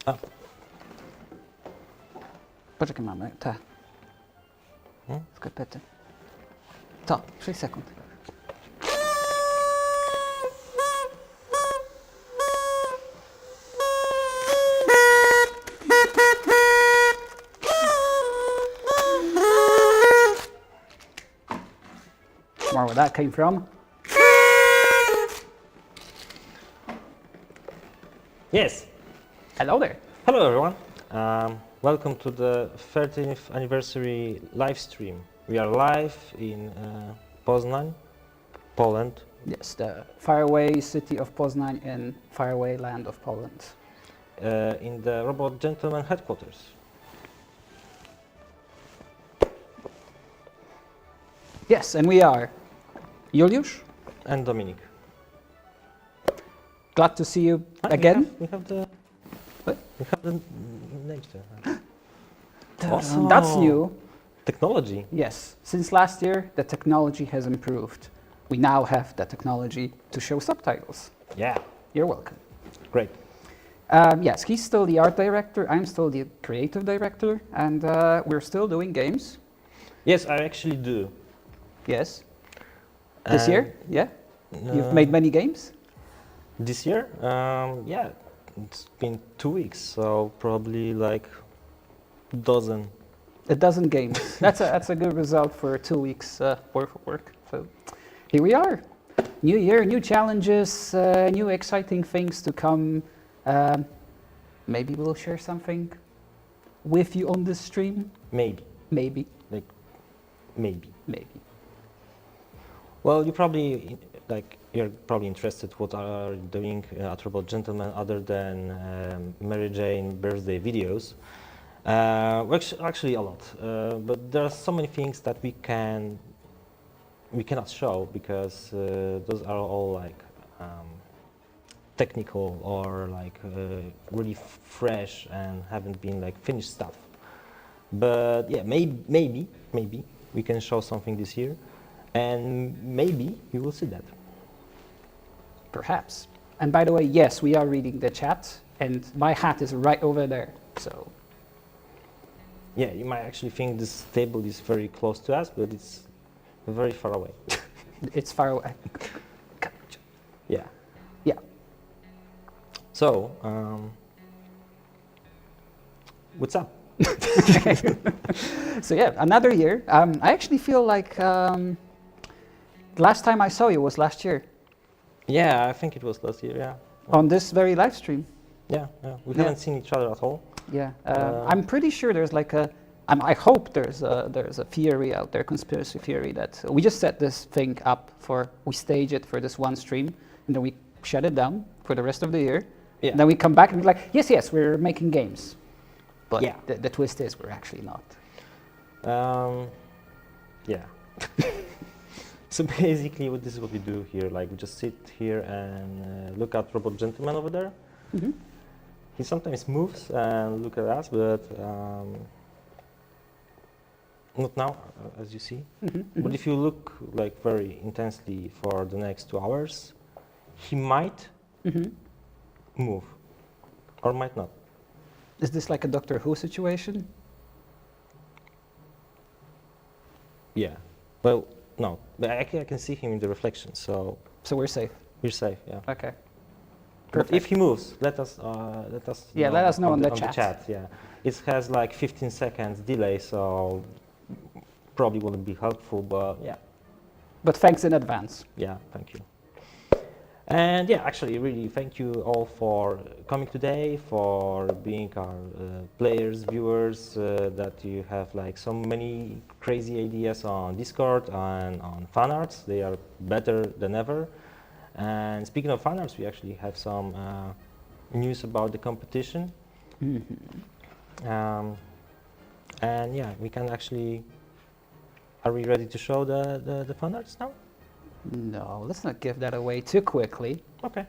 A. Poczekaj, mamy te skarpety. To, 6 sekund. More where that came from. Yes. Hello there. Hello, everyone. Welcome to the 13th anniversary live stream. We are live in Poznań, Poland. Yes, the faraway city of Poznań in faraway land of Poland. In the Robot Gentleman headquarters. Yes, and we are Juliusz. And Dominic. Glad to see you again. We have the What? we have the names there. Awesome. That's new. Technology. Yes, since last year the technology has improved. We now have the technology to show subtitles. Yeah. You're welcome. Great. Yes, he's still the art director, I'm still the creative director, and we're still doing games. Yes, I actually do. Yes. This year? Yeah? You've made many games? This year? Yeah, it's been 2 weeks, so probably like dozen. A dozen games. That's a good result for 2 weeks worth of work. So here we are. New year, new challenges, new exciting things to come. Maybe we'll share something with you on this stream. Maybe. Maybe. Like, maybe. Maybe. Well, you're probably interested what are you doing at Robot Gentleman other than Mary Jane birthday videos. Actually a lot, but there are so many things that we cannot show because those are all like technical or like really fresh and haven't been like finished stuff. But yeah, maybe we can show something this year. And maybe you will see that. Perhaps. And by the way, yes, we are reading the chat, and my hat is right over there. So. Yeah, you might actually think this table is very close to us, but it's very far away. It's far away. Yeah. Yeah. So, what's up? So yeah, another year. I actually feel like last time I saw you was last year. Yeah, I think it was last year, yeah. On this very live stream. Yeah. We haven't seen each other at all. Yeah, I'm pretty sure there's like I hope there's a theory out there, conspiracy theory, that we just set this thing up we stage it for this one stream, and then we shut it down for the rest of the year. Yeah. And then we come back and be like, yes, we're making games. But yeah. the twist is we're actually not. Yeah. So basically, this is what we do here. Like, we just sit here and look at Robot Gentleman over there. Mm-hmm. He sometimes moves and look at us, but not now, as you see. Mm-hmm. But if you look like very intensely for the next 2 hours, he might move, or might not. Is this like a Doctor Who situation? Yeah. Well, no. But I can see him in the reflection, so. So we're safe. We're safe. Yeah. Okay. But if he moves, let us. Yeah, let us know on the chat. Yeah. It has like 15 seconds delay, so probably wouldn't be helpful, but yeah. But thanks in advance. Yeah. Thank you. And yeah, actually, really, thank you all for coming today, for being our players, viewers, that you have like so many crazy ideas on Discord and on fan arts. They are better than ever. And speaking of fan arts, we actually have some news about the competition. And yeah, we can actually, are we ready to show the fan arts now? No, let's not give that away too quickly. Okay.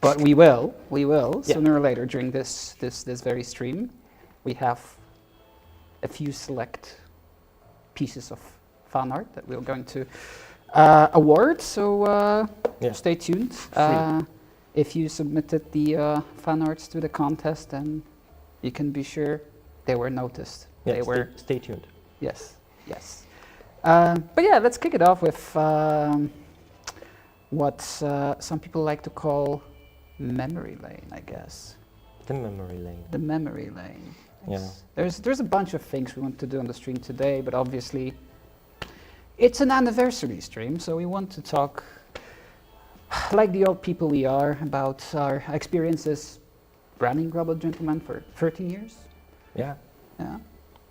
But we will Yeah. sooner or later during this very stream. We have a few select pieces of fan art that we're going to award. So Yeah. stay tuned. if you submitted the fan arts to the contest, then you can be sure they were noticed. Yeah, They were. stay tuned. Yes, yes. But yeah, let's kick it off with what some people like to call memory lane, I guess. The memory lane. The memory lane. Yeah. There's a bunch of things we want to do on the stream today, but obviously it's an anniversary stream, so we want to talk like the old people we are about our experiences running Robot Gentleman for 13 years. Yeah. Yeah.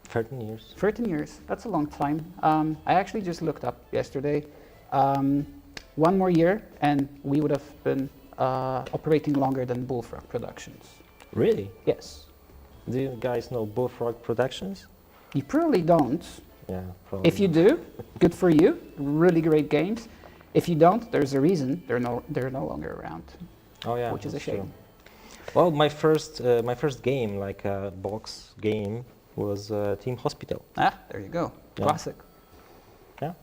13 years. 13 years, that's a long time. I actually just looked up yesterday. One more year and we would have been operating longer than Bullfrog Productions. Really? Yes. Do you guys know Bullfrog Productions? You probably don't. Yeah, probably. If you do, good for you. Really great games. If you don't, there's a reason they're no longer around. Oh yeah, which is a that's shame. true. Well, my first game, like a box game, was Team Hospital. Ah, there you go. Yeah. Classic. Yeah.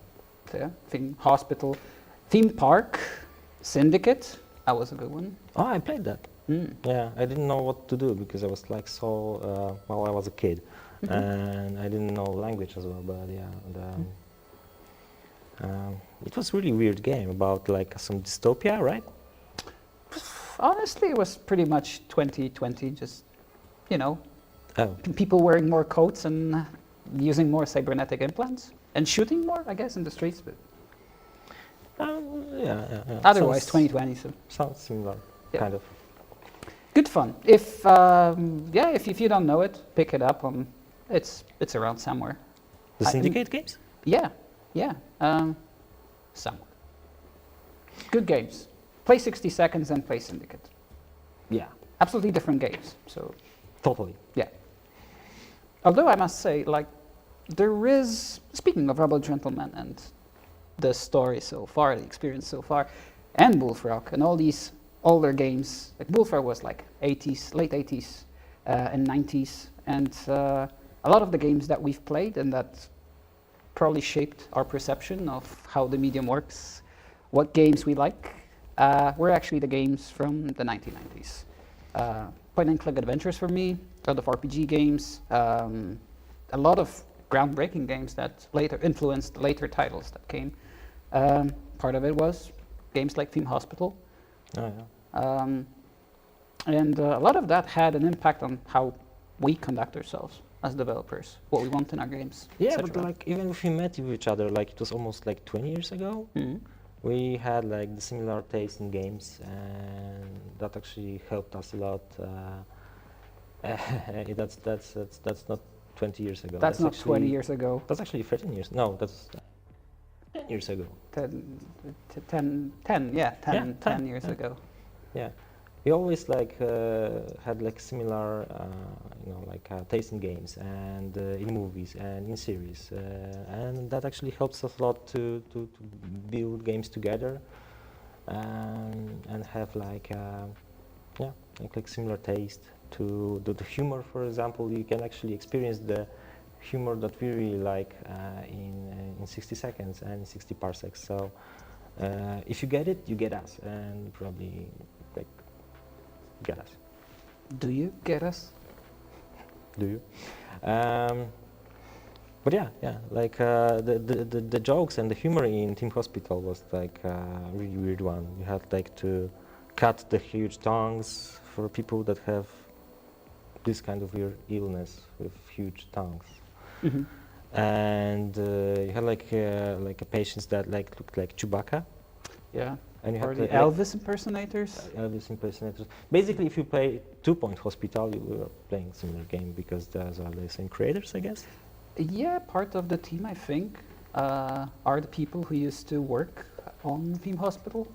So, yeah. Theme Hospital, Theme Park, Syndicate. That was a good one. Oh, I played that. Mm. Yeah, I didn't know what to do because I was like well, I was a kid, Mhm. and I didn't know language as well. But yeah, it was really weird game about like some dystopia, right? Honestly, it was pretty much 2020. Just, you know, Oh, people wearing more coats and using more cybernetic implants and shooting more, I guess, in the streets. But yeah. otherwise, Sounds- 2020. So Sounds similar, Yeah. kind of. good fun. If you don't know it, pick it up on. It's around somewhere. The I- Syndicate games? Yeah, somewhere. Good games. Play 60 Seconds and play Syndicate. Yeah, Absolutely different games. So totally. yeah. Although I must say, like, there is, speaking of Robot Gentleman and the story so far, the experience so far, and Bullfrog and all these older games, like Bullfrog was like 80s, late 80s and 90s, and a lot of the games that we've played and that probably shaped our perception of how the medium works, what games we like, were actually the games from the 1990s. Point and click adventures for me, a lot of RPG games, a lot of groundbreaking games that later influenced later titles that came. Part of it was games like Theme Hospital. Oh yeah. And a lot of that had an impact on how we conduct ourselves as developers, what we want in our games. Yeah, et but cetera. like even if we met with each other, like it was almost like 20 years ago. Mhm. We had like the similar taste in games, and that actually helped us a lot. That's not 20 years ago. That's not 20 actually- years ago. That's actually 13 years. No, that's 10 years ago. 10 Yeah, 10, years yeah. ago. Yeah, we always like had like similar, taste in games and in movies and in series, and that actually helps us a lot to build games together, and have like similar taste to the humor. For example, you can actually experience the humor that we really like in 60 seconds and 60 parsecs. So if you get it, you get us, and probably like get us. Do you get us? Do you? But yeah, like the jokes and the humor in Team Hospital was like a really weird one. You had like to cut the huge tongues for people that have this kind of weird illness with huge tongues. Mhm. And you had like a patients that like looked like Chewbacca, Yeah. and you Or had the like Elvis impersonators? Elvis impersonators. Basically, if you play 2 Point Hospital, you were playing similar game because those are the same creators, I guess. Yeah, part of the team, I think, are the people who used to work on Theme Hospital.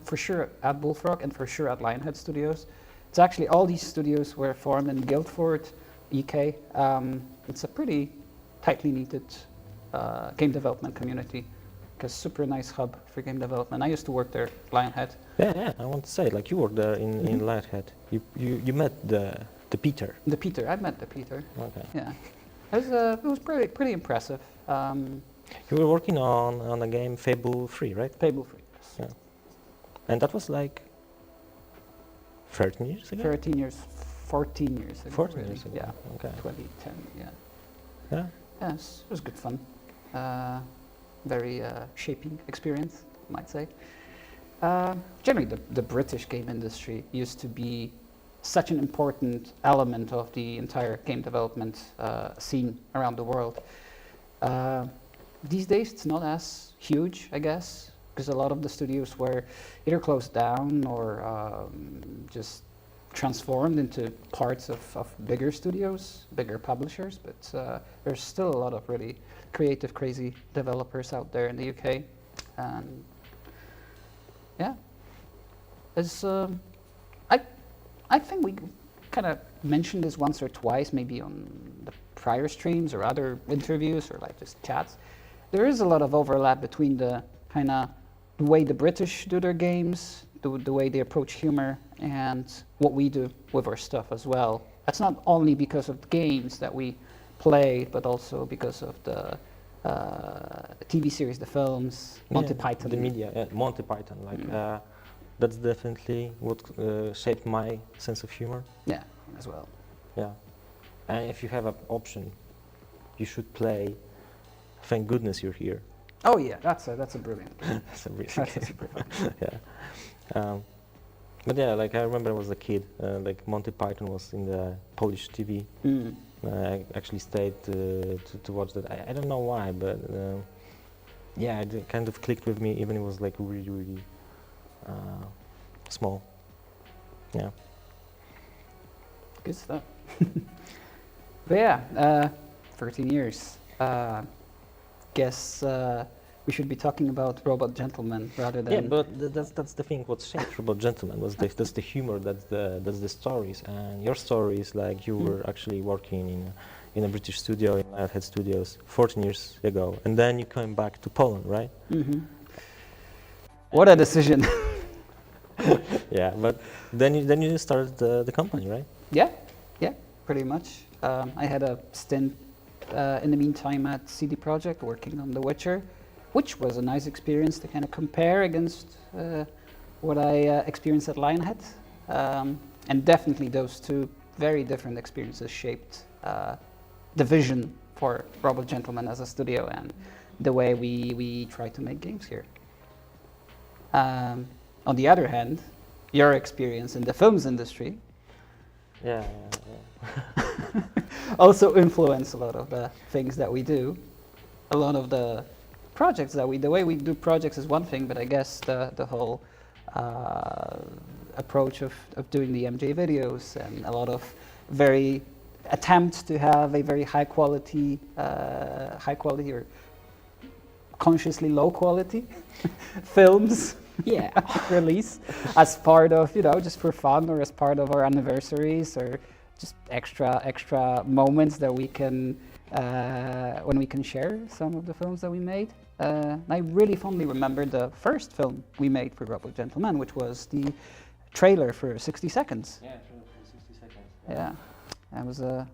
For sure at Bullfrog and for sure at Lionhead Studios. It's actually all these studios were formed in Guildford, UK. It's a pretty tightly knitted game development community. A super nice hub for game development. I used to work there, Lionhead. Yeah. I want to say, like you were there in Lionhead. You met the Peter. The Peter, I met the Peter. Okay. Yeah, it was pretty impressive. You were working on a game Fable 3, right? Fable 3. Yeah. And that was like 13 years ago? 13 years, 14 years ago. 14 really. years ago. Yeah, Okay. 2010, yeah. Yeah. Yeah, it was good fun. Very shaping experience, I might say. Generally, the British game industry used to be such an important element of the entire game development scene around the world. These days, it's not as huge, I guess, because a lot of the studios were either closed down or just transformed into parts of bigger studios, bigger publishers, but there's still a lot of really creative, crazy developers out there in the UK. And yeah, it's, I think we kind of mentioned this once or twice, maybe on the prior streams or other interviews or like just chats. There is a lot of overlap between the kind of the way the British do their games, the way they approach humor, and what we do with our stuff as well. That's not only because of the games that we play, but also because of the TV series, the films, Monty Python. The media, Monty Python, like that's definitely what shaped my sense of humor. Yeah, as well. Yeah, and if you have an option, you should play. Thank goodness you're here. Oh yeah, that's a brilliant. That's a brilliant That's game. super fun. Yeah. But yeah, like I remember I was a kid, like Monty Python was in the Polish TV. Mm. I actually stayed to watch that. I don't know why, but yeah, it kind of clicked with me, even it was like really, really small. Yeah. Good stuff. But yeah, 13 years. Guess we should be talking about Robot Gentleman rather than. Yeah, but that's the thing. What shaped Robot Gentleman was that's the humor, that's the stories, and your story is like you were actually working in a British studio in Lionhead Studios 14 years ago, and then you came back to Poland, right? Mm-hmm. What a decision! Yeah, but then you started the company, right? Yeah, pretty much. I had a stint in the meantime at CD Projekt working on The Witcher, which was a nice experience to kind of compare against what I experienced at Lionhead. And definitely those two very different experiences shaped the vision for Robot Gentleman as a studio and the way we try to make games here. On the other hand, your experience in the films industry Yeah. also influence a lot of the things that we do. A lot of the projects that the way we do projects is one thing, but I guess the whole approach of doing the MJ videos and a lot of very attempts to have a very high quality or consciously low quality films release as part of, just for fun or as part of our anniversaries or just extra moments that we can when we can share some of the films that we made. I really fondly remember the first film we made for Robot Gentleman, which was the trailer for 60 Seconds. Yeah, trailer for 60 seconds. Yeah, that was Not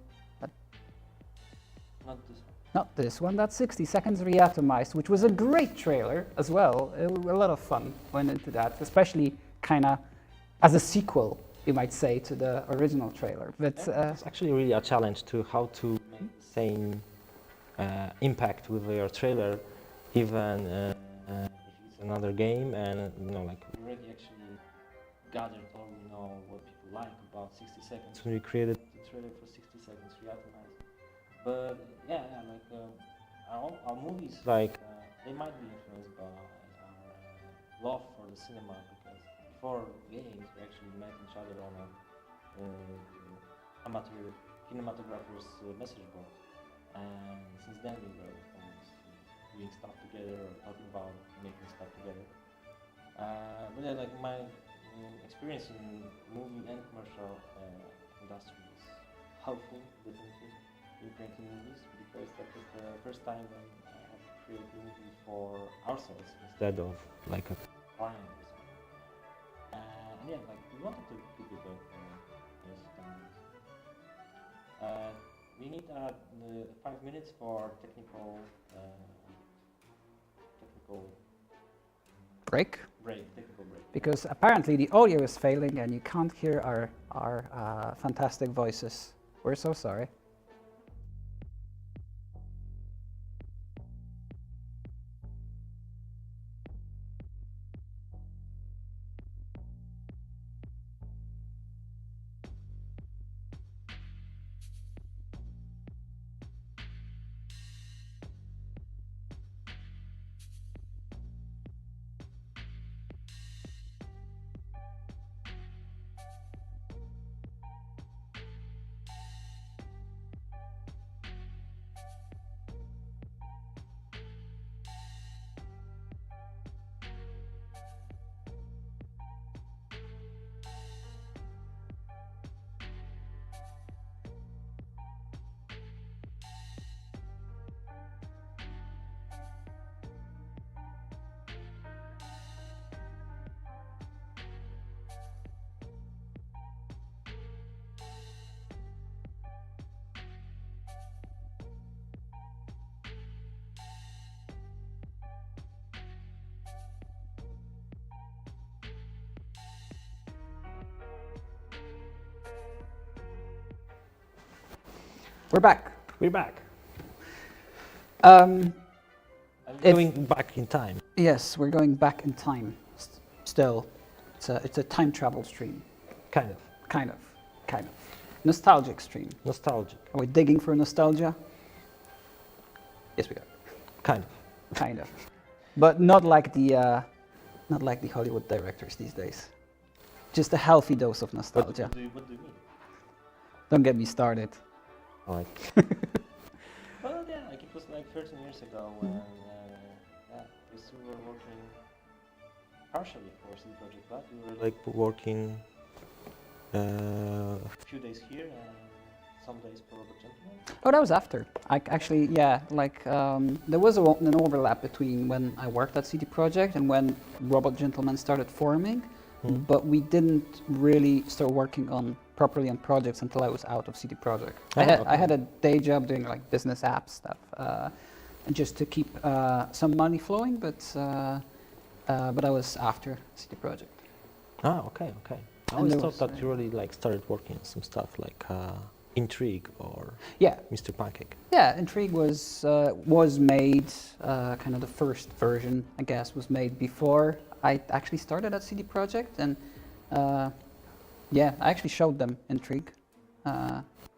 this one. not this one. That's 60 Seconds Reatomized, which was a great trailer as well. A lot of fun went into that, especially kind of as a sequel, you might say, to the original trailer. But It's actually really a challenge to how to make the same impact with your trailer, even if it's another game, and like we already actually gathered or we know what people like about 60 seconds when we created the trailer for 60 seconds Reatomized. But yeah, like our movies, like they might be influenced by our love for the cinema, because before games we actually met each other on a amateur cinematographer's message board, and since then we were always doing stuff together or talking about making stuff together. But yeah, like my experience in movie and commercial industry is helpful, definitely, in creating movies, because that was the first time when I had to create a movie for ourselves instead of like a client. And yeah, like we wanted to keep it like standards. We need 5 minutes for technical break. Technical break. Because apparently the audio is failing and you can't hear our fantastic voices. We're so sorry. We're back. We're back. Um, Going back in time. yes, we're going back in time. Still, it's a time travel stream. Kind of. Kind of. Nostalgic stream. Nostalgic. Are we digging for nostalgia? Yes, we are. Kind of. Kind of. But not like the Hollywood directors these days. Just a healthy dose of nostalgia. What do you mean? Don't get me started. Alright. Well, yeah, like it was like 13 years ago when we still were working partially for CD Projekt, but we were like working a few days here and some days for Robot Gentleman. Oh, that was after. There was an overlap between when I worked at CD Projekt and when Robot Gentleman started forming, but we didn't really start working properly on projects until I was out of CD Projekt. I had a day job doing like business app stuff, and just to keep some money flowing, but I was after CD Projekt. Ah, okay. I always thought that you really like started working on some stuff like Intrigue or Mr. Pancake. Yeah, Intrigue was made, kind of the first version, I guess, was made before I actually started at CD Projekt, and I actually showed them Intrigue.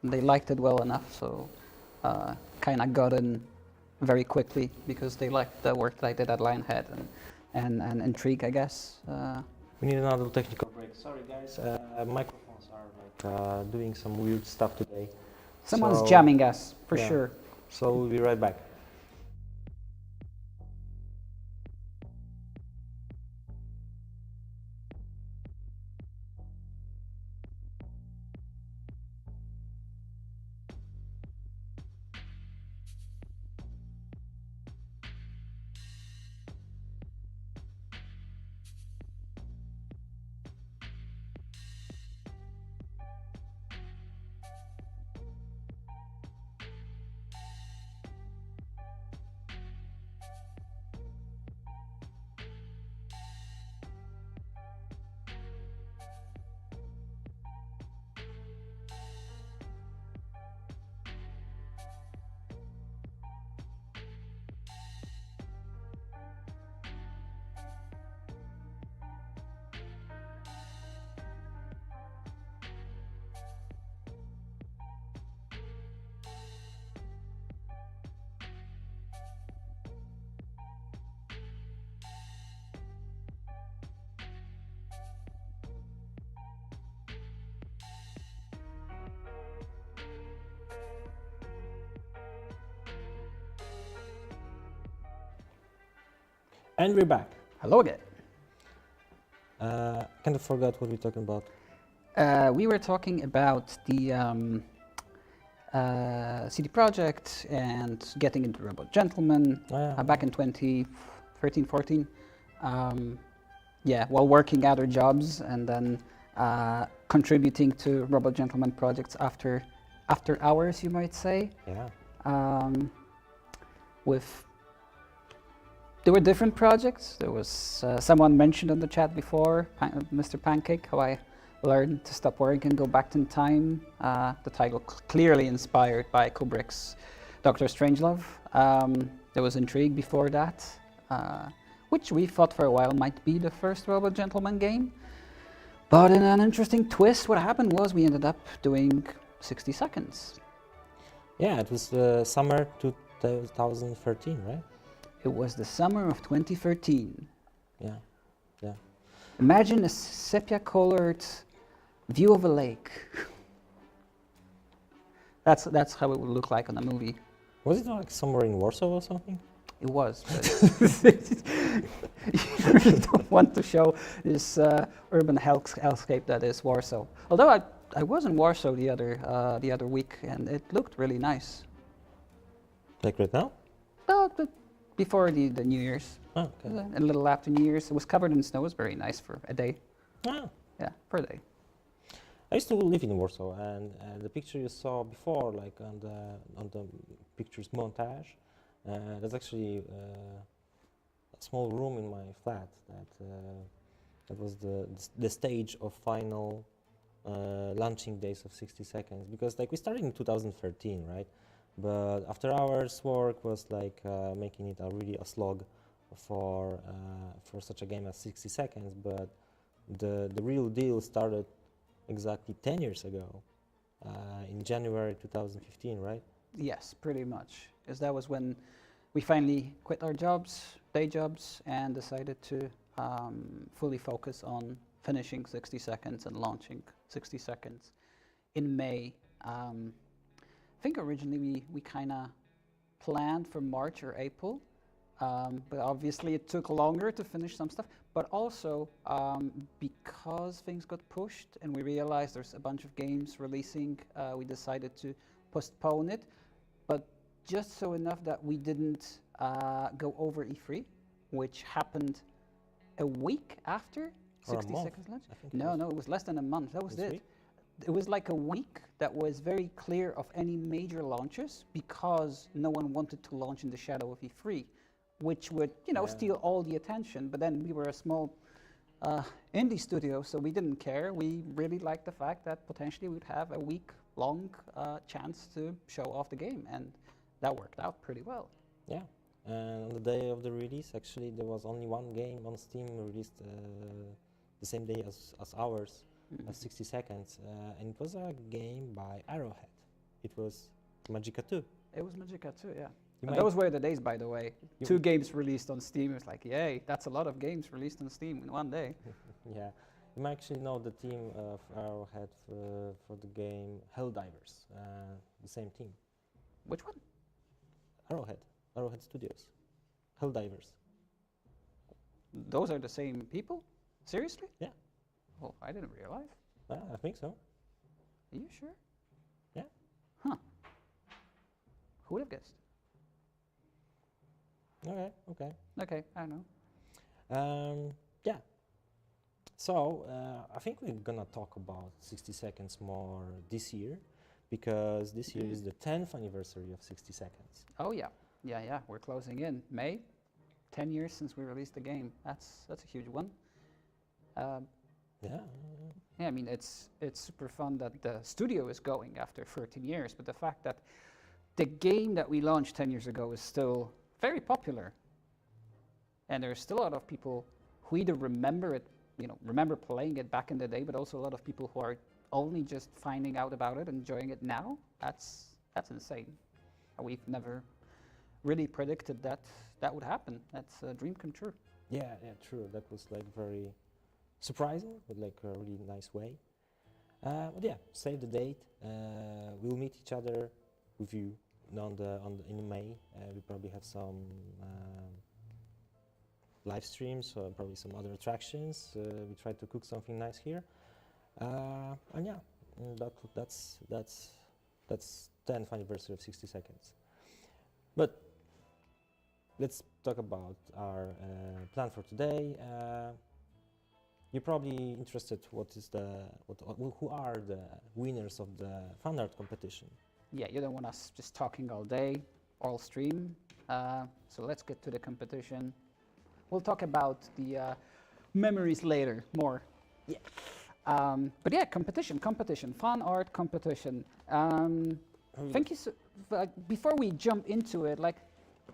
They liked it well enough, so kind of got in very quickly because they liked the work that I did at Lionhead and Intrigue, I guess. We need another technical break. Sorry, guys. Microphones are like doing some weird stuff today. Someone's jamming us, for sure. So we'll be right back. And we're back. Hello again. Kind of forgot what we're talking about. We were talking about the CD Projekt and getting into Robot Gentleman back in 2013, 14. While working other jobs and then contributing to Robot Gentleman projects after hours, you might say. Yeah. With There were different projects. There was someone mentioned on the chat before, Mr. Pancake, how I learned to stop work and go back in time. The title clearly inspired by Kubrick's Dr. Strangelove. There was intrigue before that, which we thought for a while might be the first Robot Gentleman game. But in an interesting twist, what happened was we ended up doing 60 seconds. Yeah, it was summer 2013, right? It was the summer of 2013. Yeah, yeah. Imagine a sepia-colored view of a lake. That's how it would look like on a movie. Was it like somewhere in Warsaw or something? It was, but you really don't want to show this urban hellscape that is Warsaw. Although I was in Warsaw the other week, and it looked really nice. Like right now? No, but before the New Year's. Oh, okay. A little after New Year's. It was covered in snow. It was very nice for a day. Oh. Yeah, for a day. I used to live in Warsaw, and the picture you saw before, like on the pictures montage, that's actually a small room in my flat. That was the stage of final launching days of 60 seconds, because like we started in 2013, right? But after hours work was like making it really a slog for such a game as 60 seconds. But the real deal started exactly 10 years ago, in January 2015, right? Yes, pretty much. Because that was when we finally quit our day jobs, and decided to fully focus on finishing 60 seconds and launching 60 seconds in May. I think originally we kind of planned for March or April, but obviously it took longer to finish some stuff. But also because things got pushed and we realized there's a bunch of games releasing, we decided to postpone it. But just so enough that we didn't go over E3, which happened a week after Or a 60 month, seconds launch. I think No, it was less than a month. That was This it. week? It was like a week that was very clear of any major launches, because no one wanted to launch in the shadow of E3, which would, Yeah. steal all the attention. But then we were a small indie studio, so we didn't care. We really liked the fact that potentially we'd have a week-long chance to show off the game, and that worked out pretty well. Yeah. And on the day of the release, actually, there was only one game on Steam released the same day as ours, as 60 seconds, and it was a game by Arrowhead. It was Magica 2. It was Magica 2, yeah. You And might- those were the days, by the way. You 2 games released on Steam. It was like, yay, that's a lot of games released on Steam in one day. Yeah, you might actually know the team of Arrowhead for the game Helldivers, the same team. Which one? Arrowhead Studios, Helldivers. Those are the same people? Seriously? Yeah. Oh, I didn't realize. I think so. Are you sure? Yeah. Huh. Who would have guessed? Okay, okay. Okay, I don't know. Yeah. So I think we're gonna talk about 60 seconds more this year, because this year is the 10th anniversary of 60 seconds. Oh yeah, yeah. We're closing in May. 10 years since we released the game. That's a huge one. Yeah. Yeah, I mean it's super fun that the studio is going after 13 years, but the fact that the game that we launched 10 years ago is still very popular, and there's still a lot of people who either remember it, remember playing it back in the day, but also a lot of people who are only just finding out about it and enjoying it now. That's insane. We've never really predicted that would happen. That's a dream come true. Yeah, true. That was like very surprising, but like a really nice way. But yeah, save the date. We'll meet each other with you in May. We probably have some live streams, or probably some other attractions. We try to cook something nice here, and yeah, that's 10th anniversary of 60 seconds. But let's talk about our plan for today. You're probably interested who are the winners of the fan art competition. Yeah, you don't want us just talking all day, all stream. So let's get to the competition. we'll talk about the memories later more. Yeah. But yeah, competition, fan art competition. Thank you. Before we jump into it,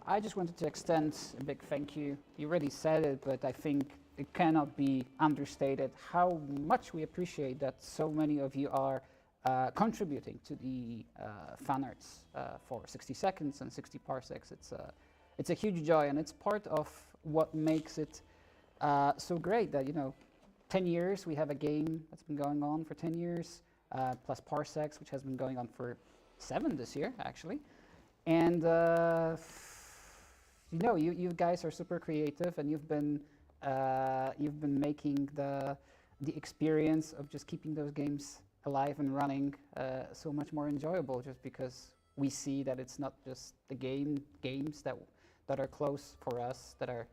I just wanted to extend a big thank you. You already said it, but I think it cannot be understated how much we appreciate that so many of you are contributing to the fan arts for 60 seconds and 60 parsecs. It's a huge joy, and it's part of what makes it so great that 10 years we have a game that's been going on for 10 years, plus parsecs, which has been going on for 7 this year actually, and you guys are super creative, and you've been making the experience of just keeping those games alive and running so much more enjoyable, just because we see that it's not just the games that are close for us, that are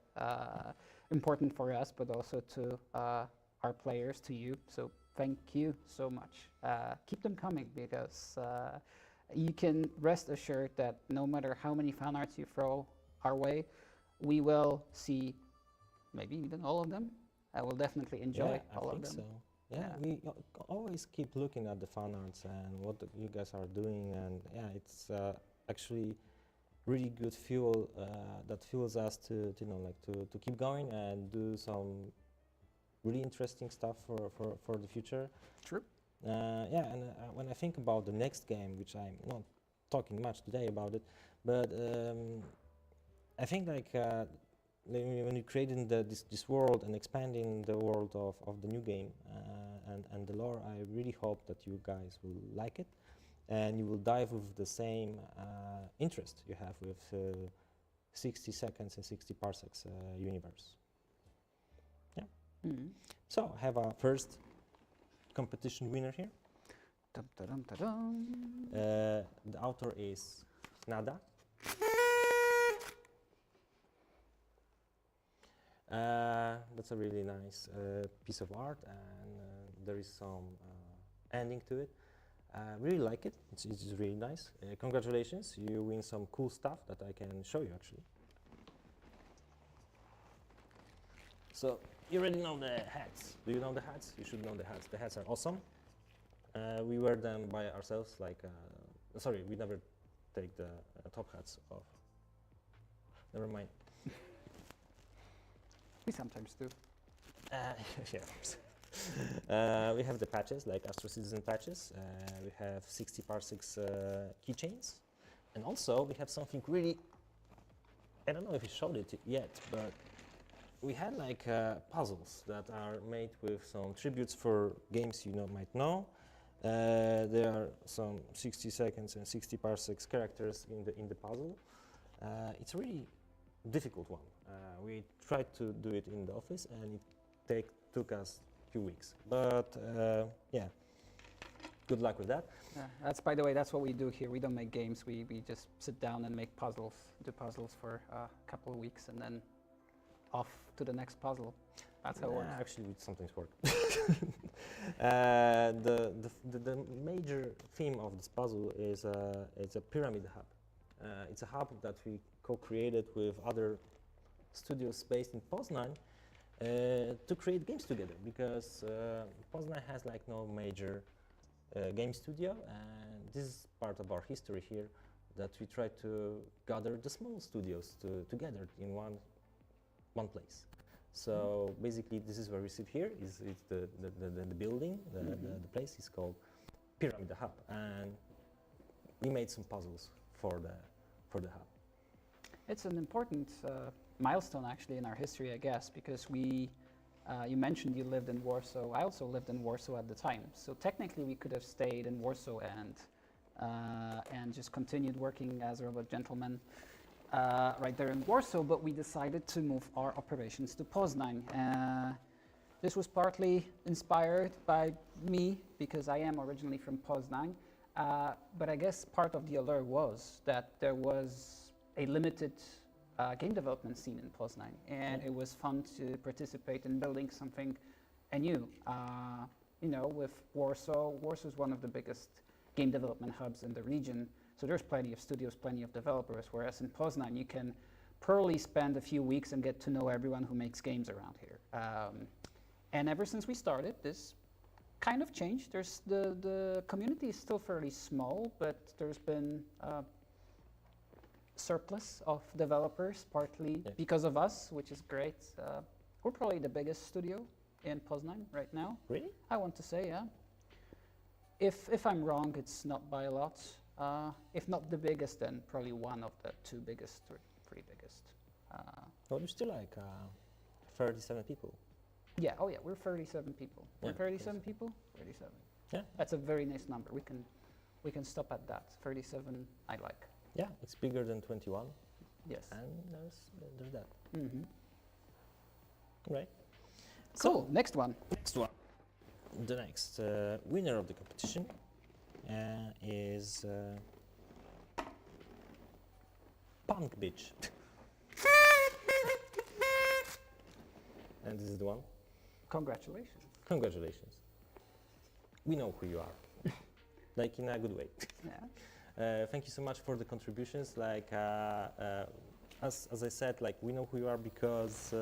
important for us, but also to our players, to you. So thank you so much. Keep them coming, because you can rest assured that no matter how many fan arts you throw our way, we will see maybe even all of them. I will definitely enjoy all of them. So. Yeah, we always keep looking at the fan arts and what you guys are doing, and it's actually really good fuel that fuels us to keep going and do some really interesting stuff for the future. True. And when I think about the next game, which I'm not talking much today about it, but I think when you creating this world and expanding the world of the new game and the lore, I really hope that you guys will like it, and you will dive with the same interest you have with 60 seconds and 60 parsecs universe. Yeah. Mm-hmm. So I have a first competition winner here. Dum, da-dum, da-dum. The author is Nada. That's a really nice piece of art, and there is some ending to it. Really like it. It's really nice. Congratulations, you win some cool stuff that I can show you actually. So you already know the hats. Do you know the hats? You should know the hats. The hats are awesome. We wear them by ourselves. Sorry, we never take the top hats off. Never mind. We sometimes do. Yeah. We have the patches, like Astro Citizen patches. We have 60 parsecs keychains. And also we have something really, I don't know if we showed it yet, but we had puzzles that are made with some tributes for games you might know. There are some 60 seconds and 60 parsecs characters in the puzzle. It's really difficult one. We tried to do it in the office, and it took us a few weeks. But good luck with that. By the way, that's what we do here. We don't make games. We just sit down and make puzzles, do puzzles for a couple of weeks, and then off to the next puzzle. That's how it works. Actually, it sometimes works. The major theme of this puzzle is it's a pyramid hub. It's a hub that we co-created with other studios based in Poznań to create games together, because Poznań has no major game studio, and this is part of our history here, that we try to gather the small studios together in one place. So basically, this is where we sit here. It's the building, the place is called Pyramid Hub, and we made some puzzles for the hub. It's an important milestone actually in our history, I guess, because you mentioned you lived in Warsaw. I also lived in Warsaw at the time, so technically we could have stayed in Warsaw and just continued working as a robot gentleman right there in Warsaw, but we decided to move our operations to Poznań. This was partly inspired by me, because I am originally from Poznań, but I guess part of the allure was that there was a limited game development scene in Poznań, and it was fun to participate in building something anew. With Warsaw is one of the biggest game development hubs in the region, so there's plenty of studios, plenty of developers, whereas in Poznań you can probably spend a few weeks and get to know everyone who makes games around here. And ever since we started, this kind of changed. The community is still fairly small, but there's been surplus of developers, partly because of us, which is great. We're probably the biggest studio in Poznan right now. Really? I want to say, yeah. If I'm wrong, it's not by a lot. If not the biggest, then probably one of the two biggest or three biggest. Well, you're still like 37 people. Yeah, oh yeah, we're 37 people. Yeah, We're 37 people? 37. Yeah. That's a very nice number. We can stop at that. 37, I like. Yeah, it's bigger than 21. Yes. And there's that. Mm-hmm. Right. Cool, next one. Next one. The next winner of the competition is Punk Bitch. And this is the one. Congratulations. Congratulations. We know who you are. Like in a good way. Yeah. Thank you so much for the contributions. Like as I said, like we know who you are because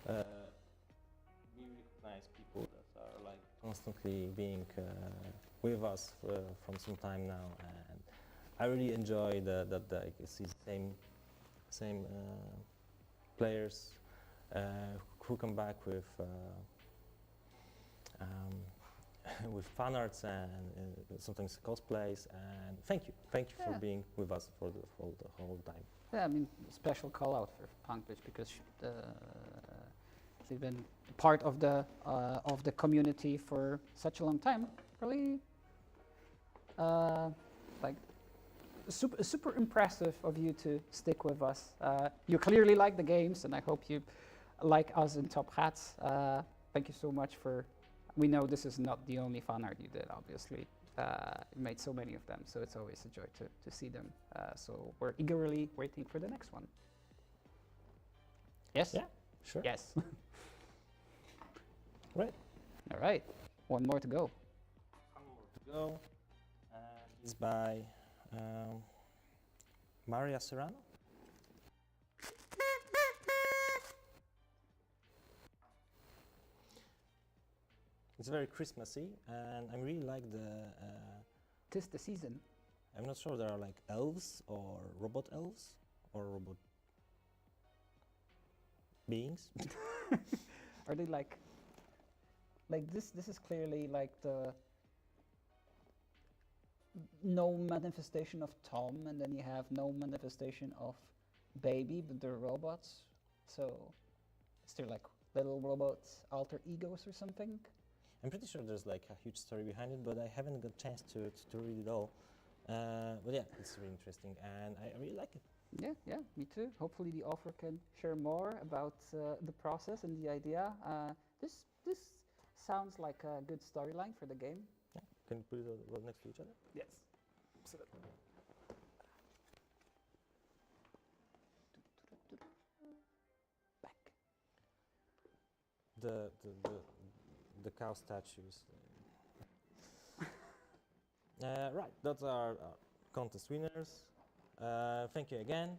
we recognize people that are like constantly being with us from some time now, and I really enjoy that I see the same players who come back with with fan arts and sometimes cosplays. And thank you for being with us for the whole time. Yeah, I mean, special call out for Punk Bitch because she's been part of the community for such a long time. Really, like super impressive of you to stick with us. You clearly like the games, and I hope you like us in Top Hats. Thank you so much for. We know this is not the only fan art you did, obviously. You made so many of them, so it's always a joy to see them. So we're eagerly waiting for the next one. Yes? Yeah, sure. Yes. Right. All right. One more to go. One more to go. It's by Maria Serrano. It's very Christmassy, and I really like the. 'Tis the season. I'm not sure there are like elves or robot elves or robot beings. Are they like this? This is clearly like the no manifestation of Tom, and then you have no manifestation of Baby, but they're robots. So is there like little robots, alter egos or something? I'm pretty sure there's like a huge story behind it, but I haven't got a chance to read it all. But yeah, it's really interesting, and I really like it. Yeah, me too. Hopefully the author can share more about the process and the idea. This sounds like a good storyline for the game. Yeah. Can you put it all next to each other? Yes, absolutely. Back. The cow statues. Right, those are our contest winners. Thank you again.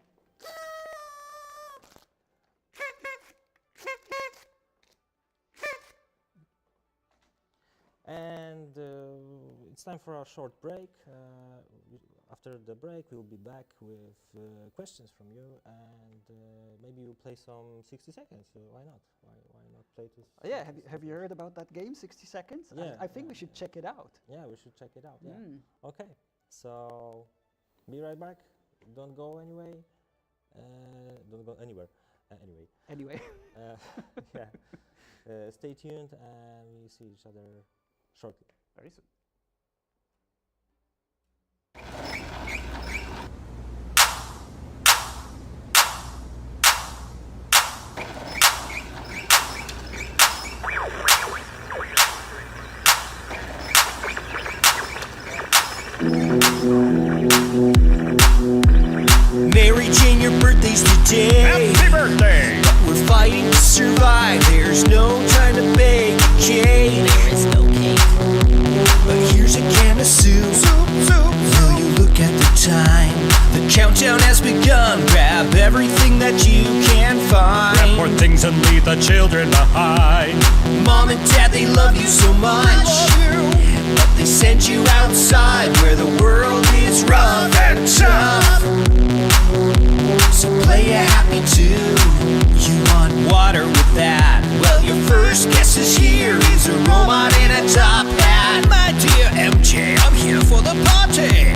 And it's time for our short break. After the break, we'll be back with questions from you, and maybe we'll play some 60 seconds. So why not? Why not play to? Yeah, have you heard about that game, 60 Seconds? Yeah, I think we should check it out. Yeah, we should check it out. Yeah. Okay. So be right back. Don't go anyway. Don't go anywhere. Anyway. Yeah. Stay tuned, and we'll see each other shortly. Very soon. Mary Jane, your birthday's today. Happy birthday! We're fighting to survive. There's no time to bake a cake. There is no cake. But here's a can of soup. Will you look at the time? The countdown has begun. Grab everything and leave the children behind. Mom and Dad, they love you so much, but they send you outside where the world is rough and tough. So play a happy tune. You want water with that? Well, your first guess is here. He's a robot in a top hat. My dear MJ, I'm here for the party.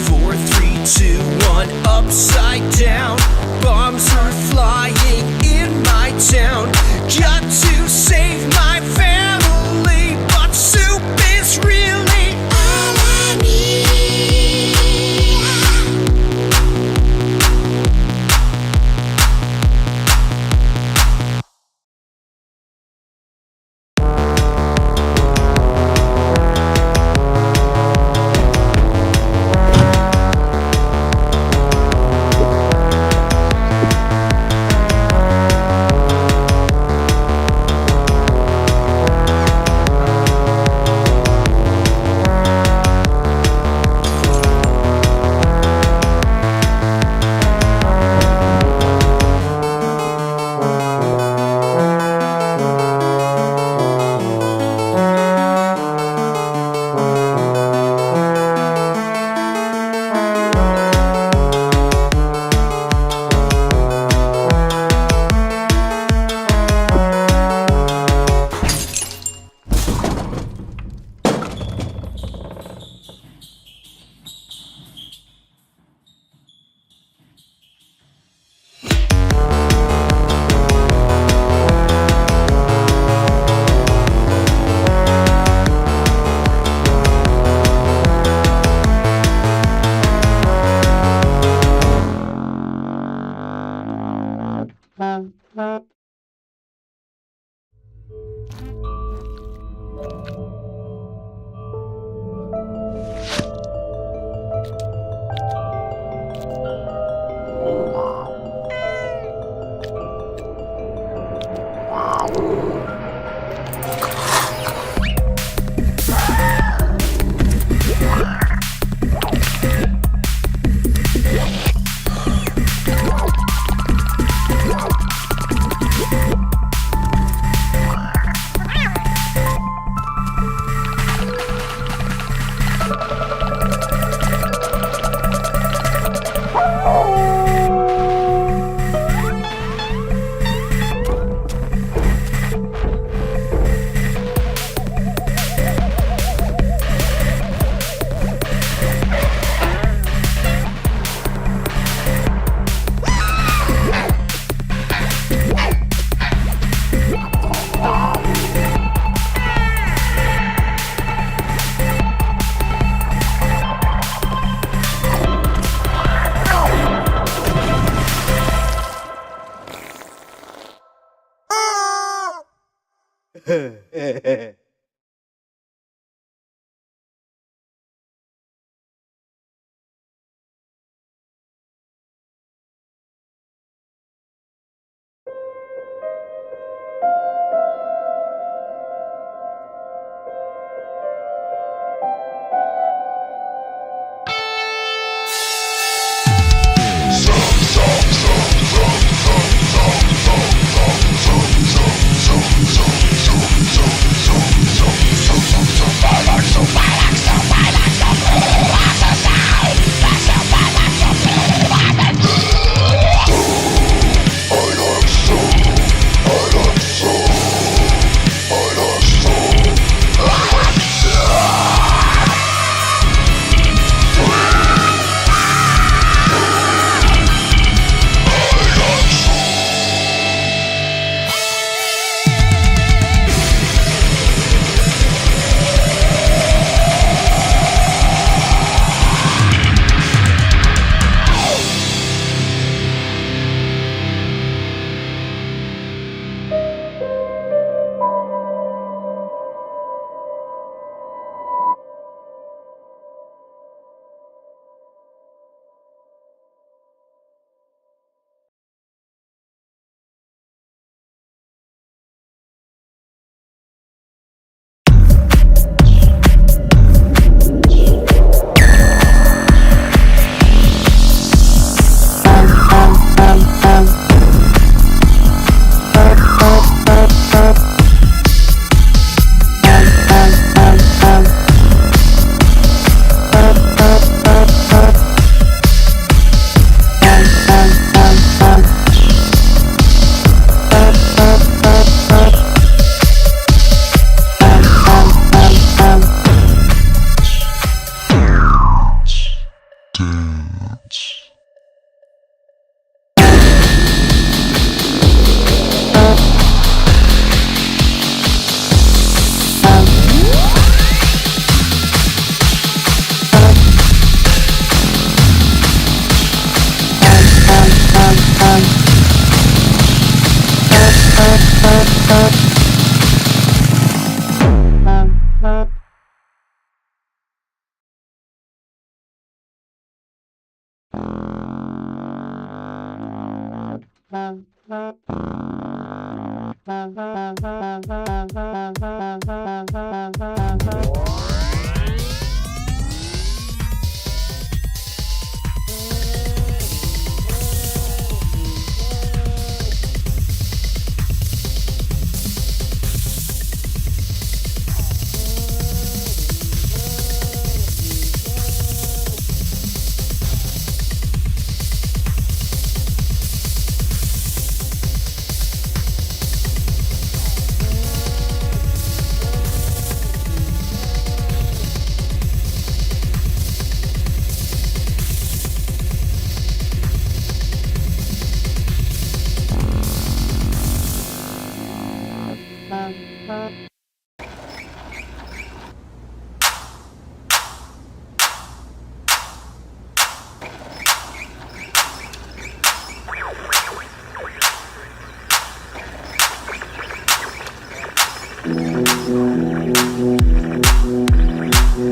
4, 3, 2, 1, upside down. Bombs are flying in my town. Got to save my family, but soup is really all I need.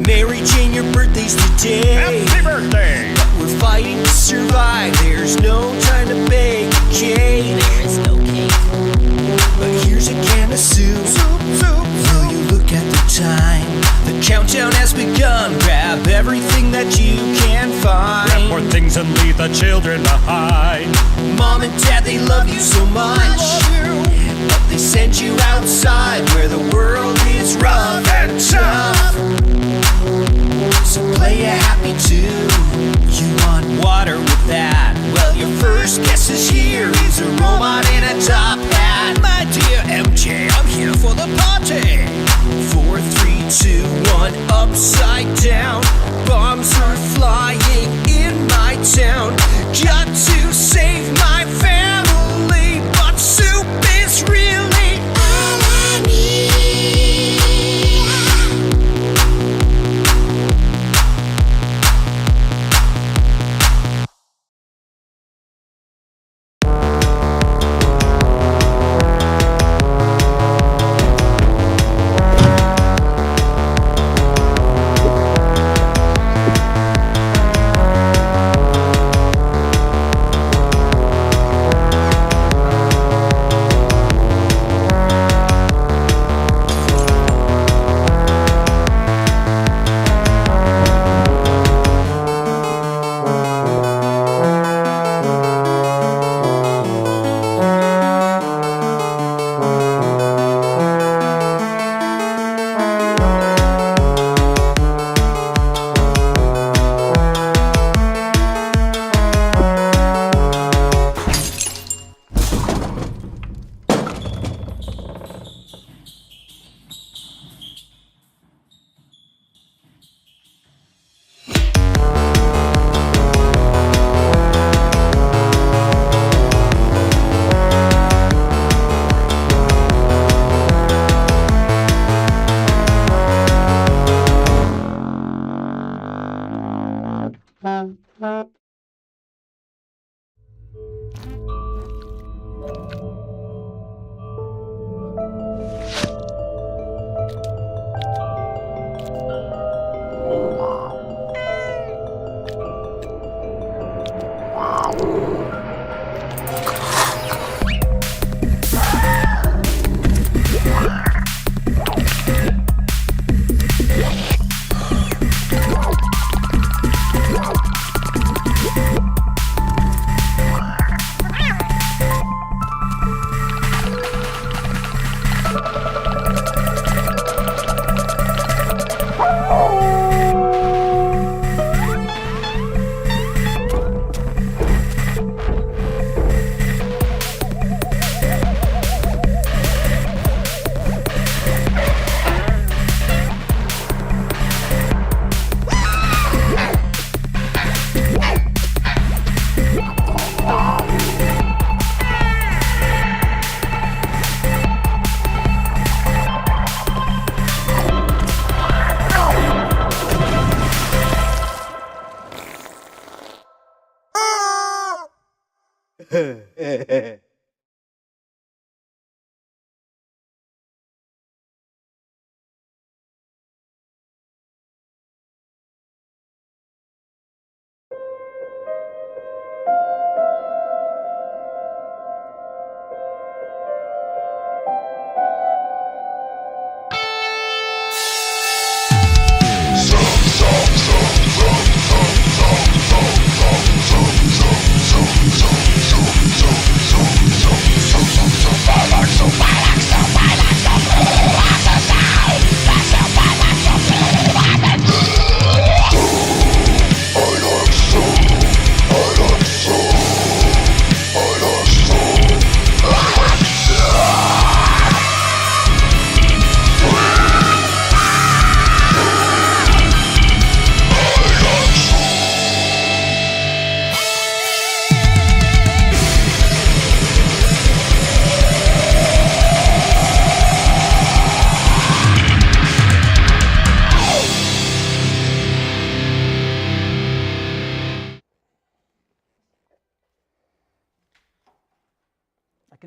Mary Jane, your birthday's today. Happy birthday! We're fighting to survive. There's no time to bake a cake. There is no cake. But here's a can of soup. Will you look at the time? The countdown has begun. Grab everything that you can find. Grab more things and leave the children behind. Mom and Dad, they love you so much. But they send you outside where the world is rough and tough. So play a happy tune. You want water with that? Well, your first guess is here. He's a robot in a top hat. My dear MJ, I'm here for the party. 4, 3, 2, 1, upside down. Bombs are flying in my town. Got to save my family, but soup is really all I need.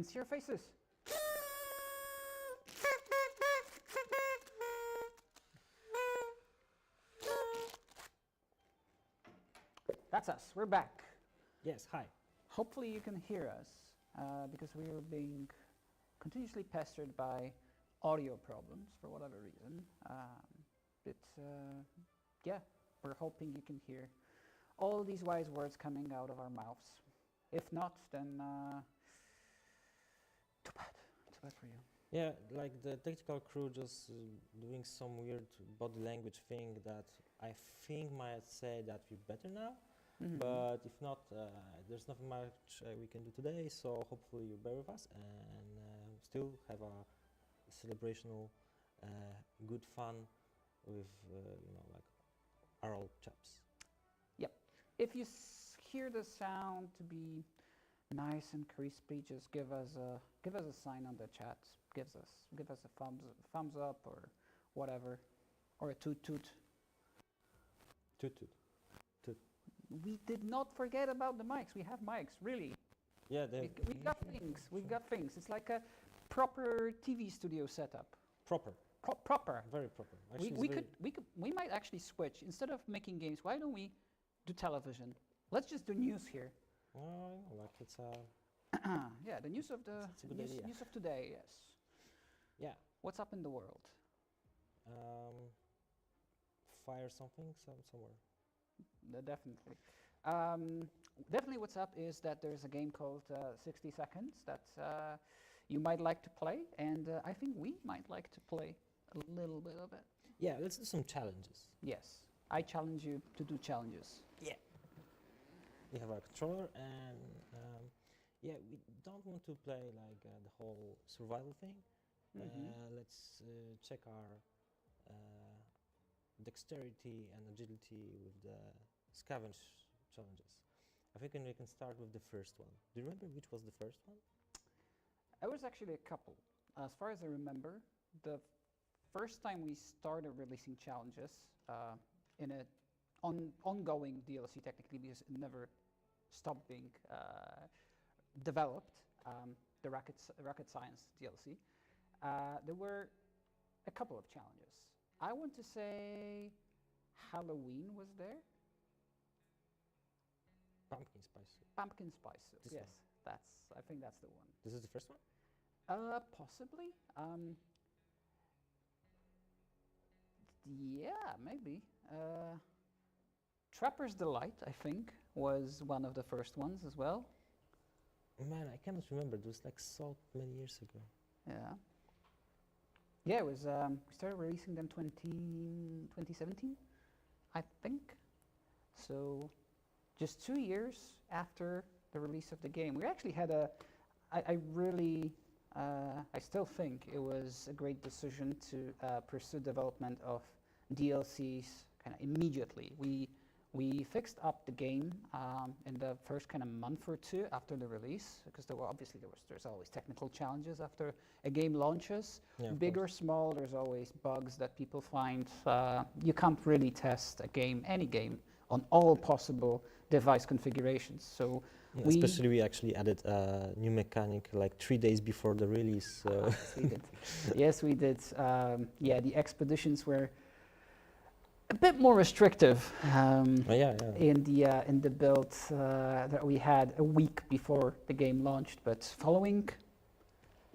can see your faces. That's us. We're back. Yes, hi. Hopefully you can hear us because we are being continuously pestered by audio problems for whatever reason. Yeah, we're hoping you can hear all these wise words coming out of our mouths. If not, then too bad for you. Yeah, like the technical crew just doing some weird body language thing that I think might say that we're better now. But if not, there's nothing much we can do today, so hopefully you bear with us and still have a celebrational, good fun with, like our old chaps. Yep. If you hear the sound to be nice and crispy, just give us a sign on the chat. Give us a thumbs up or whatever, or a toot toot. Toot toot. Toot. We did not forget about the mics. We have mics, really. Yeah, We got things. We got things. It's like a proper TV studio setup. Proper. Proper. Very proper. We might actually switch. Instead of making games, why don't we do television? Let's just do news here. Well, like it's Yeah, the news of it's a good idea. news of today. Yes. Yeah. What's up in the world? Fire something somewhere. Definitely. Definitely what's up is that there's a game called 60 Seconds that you might like to play, and I think we might like to play a little bit of it. Yeah, let's do some challenges. Yes, I challenge you to do challenges. Yeah. We have our controller, and yeah, we don't want to play like the whole survival thing. Let's check our dexterity and agility with the scavenge challenges. I think we can start with the first one. Do you remember which was the first one? It was actually a couple. As far as I remember, the first time we started releasing challenges in an ongoing DLC technically, because it never stopped being developed, the Rocket Science DLC, there were a couple of challenges. I want to say Halloween was there. Pumpkin spice soup. Pumpkin spice soup. This Yes, I think that's the one. This is the first one? Possibly. Yeah, maybe. Trapper's Delight, I think, was one of the first ones as well. Man, I cannot remember. It was like so many years ago. Yeah. Yeah, it was. We started releasing them 2017, I think. So, just 2 years after the release of the game, we actually had a. I still think it was a great decision to pursue development of DLCs kind of immediately. We fixed up the game in the first kind of month or two after the release, because there's always technical challenges after a game launches. Yeah, Big or small, there's always bugs that people find. You can't really test any game, on all possible device configurations. So yeah, especially we actually added a new mechanic like 3 days before the release. So yes, we did. Yes, we did. Yeah, the expeditions were a bit more restrictive in the build that we had a week before the game launched. But following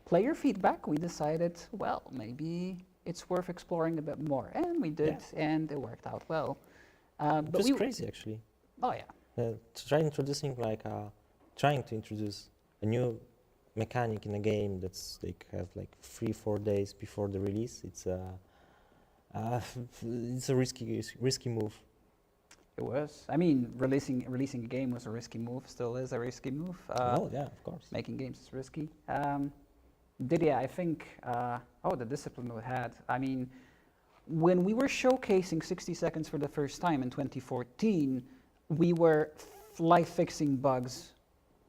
player feedback, we decided, well, maybe it's worth exploring a bit more, and we did, and it worked out well. It was crazy, actually. Oh yeah. Trying to introduce a new mechanic in a game that's like has like 3-4 days before the release. It's a risky move. It was. I mean, releasing a game was a risky move. Still is a risky move. Oh yeah, of course. Making games is risky. Didier, I think. The discipline we had. I mean, when we were showcasing 60 Seconds for the first time in 2014, we were live fixing bugs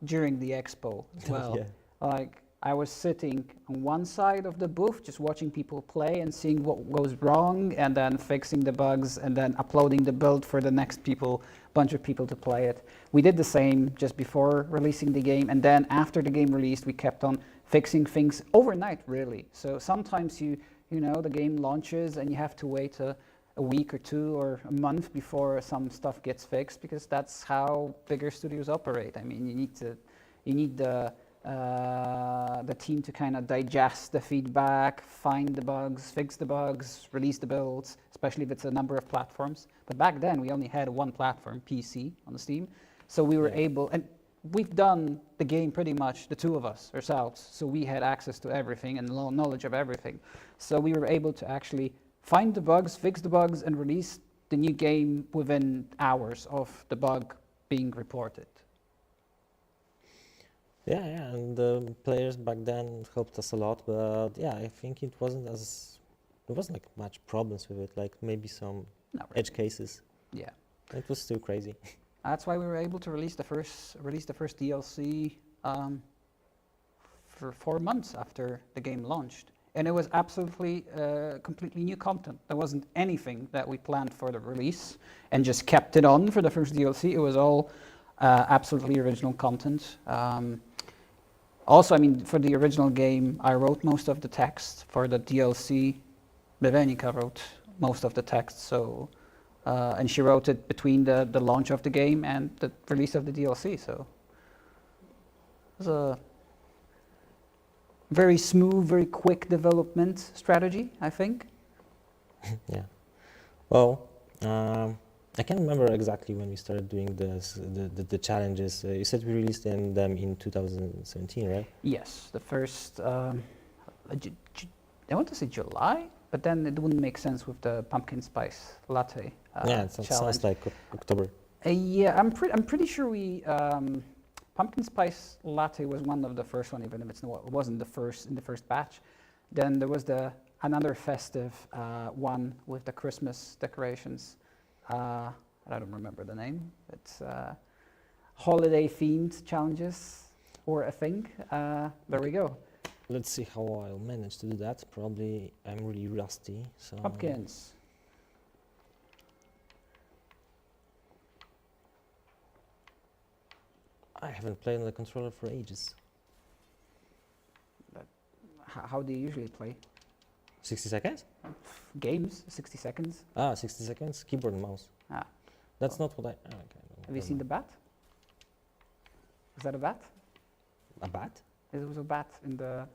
during the expo as well. Yeah. Like I was sitting on one side of the booth, just watching people play and seeing what goes wrong, and then fixing the bugs, and then uploading the build for the next bunch of people to play it. We did the same just before releasing the game, and then after the game released, we kept on fixing things overnight, really. So sometimes you know, the game launches and you have to wait a week or two or a month before some stuff gets fixed, because that's how bigger studios operate. I mean, you need the team to kind of digest the feedback, find the bugs, fix the bugs, release the builds, especially if it's a number of platforms. But back then we only had one platform, PC, on the Steam. So we were able, and we've done the game pretty much, the two of us, ourselves. So we had access to everything and knowledge of everything. So we were able to actually find the bugs, fix the bugs, and release the new game within hours of the bug being reported. Yeah, and the players back then helped us a lot, but yeah, I think it wasn't like much problems with it, like maybe some edge cases. Yeah. It was still crazy. That's why we were able to release the first DLC for 4 months after the game launched. And it was absolutely completely new content. There wasn't anything that we planned for the release and just kept it on for the first DLC. It was all absolutely original content. Also, I mean, for the original game, I wrote most of the text. For the DLC, Bevenica wrote most of the text. So, and she wrote it between the launch of the game and the release of the DLC. So, it was a very smooth, very quick development strategy, I think. Yeah. Well, I can't remember exactly when we started doing the challenges. You said we released them in 2017, right? Yes, the first, I want to say July, but then it wouldn't make sense with the pumpkin spice latte Yeah, it sounds like October. Yeah, I'm pretty sure we, pumpkin spice latte was one of the first one, even if it wasn't the first in the first batch. Then there was another festive one with the Christmas decorations. I don't remember the name. It's holiday themed challenges or a thing. There we go. Let's see how I'll manage to do that. Probably I'm really rusty. So Pumpkins. I haven't played on the controller for ages. How do you usually play? 60 seconds? Games, 60 seconds. 60 seconds? Keyboard and mouse. Ah. That's not what I... Okay, Have you seen the bat? Was that a bat? A bat? There was a bat in the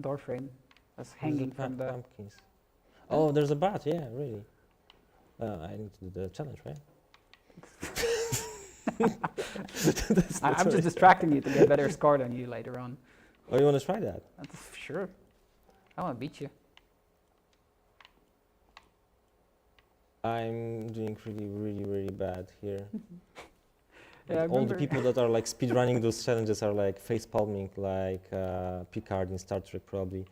door frame that's hanging from the... Pumpkins. Oh, there's a bat, yeah, really. I need to do the challenge, right? I'm just distracting you to get a better score than you later on. Oh, you want to try that? Sure. I want to beat you. I'm doing really bad here. Yeah, all the people that are like speedrunning those challenges are like face palming like Picard in Star Trek probably.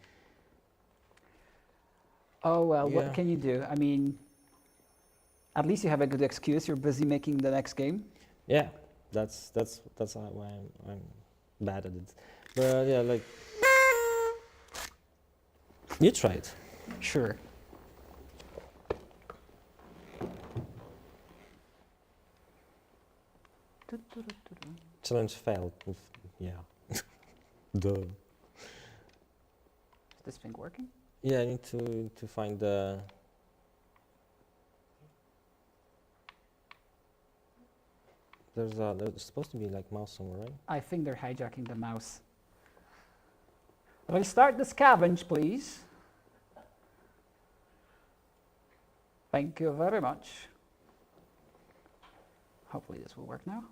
Oh well, Yeah. what can you do? I mean, at least you have a good excuse. You're busy making the next game. Yeah, that's why I'm bad at it. But yeah, like you try it. Sure. Challenge failed. Yeah. Duh. Is this thing working? Yeah, I need to find the. There's supposed to be like mouse somewhere, right? I think they're hijacking the mouse. We'll start the scavenge, please. Thank you very much. Hopefully this will work now.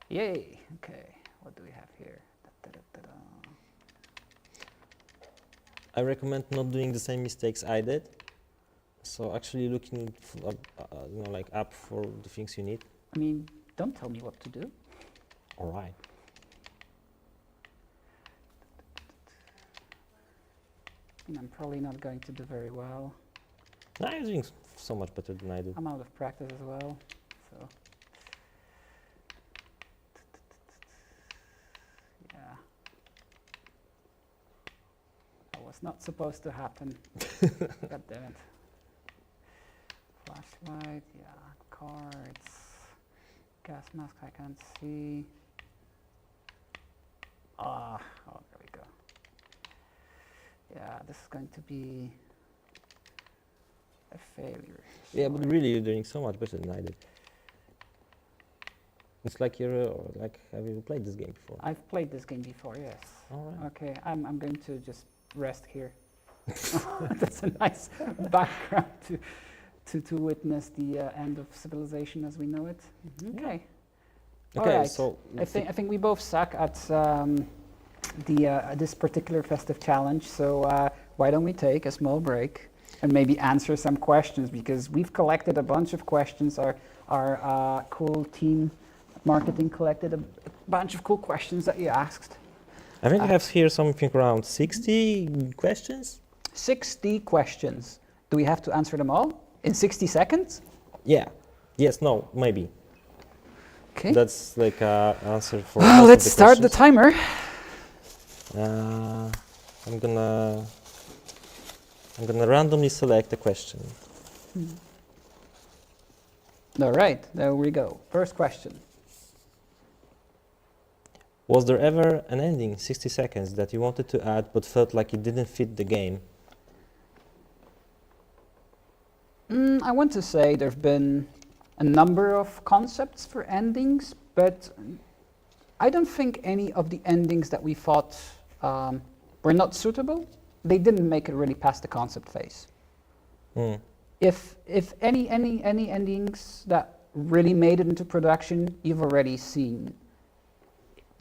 Yay! Okay, what do we have here? I recommend not doing the same mistakes I did. So actually looking like up for the things you need. I mean, don't tell me what to do. All right. I'm probably not going to do very well. No, you're doing so much better than I do. I'm out of practice as well, so. was not supposed to happen. God damn it. Flashlight, yeah, cards, gas mask I can't see. Oh, there we go. Yeah, this is going to be a failure. Yeah, but really, you're doing so much better than I did. It's like you're like, have you played this game before? I've played this game before, yes. All right. Okay, I'm going to just rest here. That's a nice background to witness the end of civilization as we know it. Okay. Okay, All right. so I think we both suck at this particular festive challenge. So why don't we take a small break and maybe answer some questions, because we've collected a bunch of questions. Our cool team marketing collected a bunch of cool questions that you asked. I think I have here something around 60 questions. 60 questions. Do we have to answer them all in 60 seconds? Yeah. Yes. No. Maybe. Okay. That's like answer for. Well, most of let's the start the questions. timer. I'm gonna randomly select a question. All right, there we go. First question. Was there ever an ending, 60 seconds, that you wanted to add but felt like it didn't fit the game? I want to say there have been a number of concepts for endings, but I don't think any of the endings that we thought were not suitable, they didn't make it really past the concept phase. Mm. If any endings that really made it into production, you've already seen.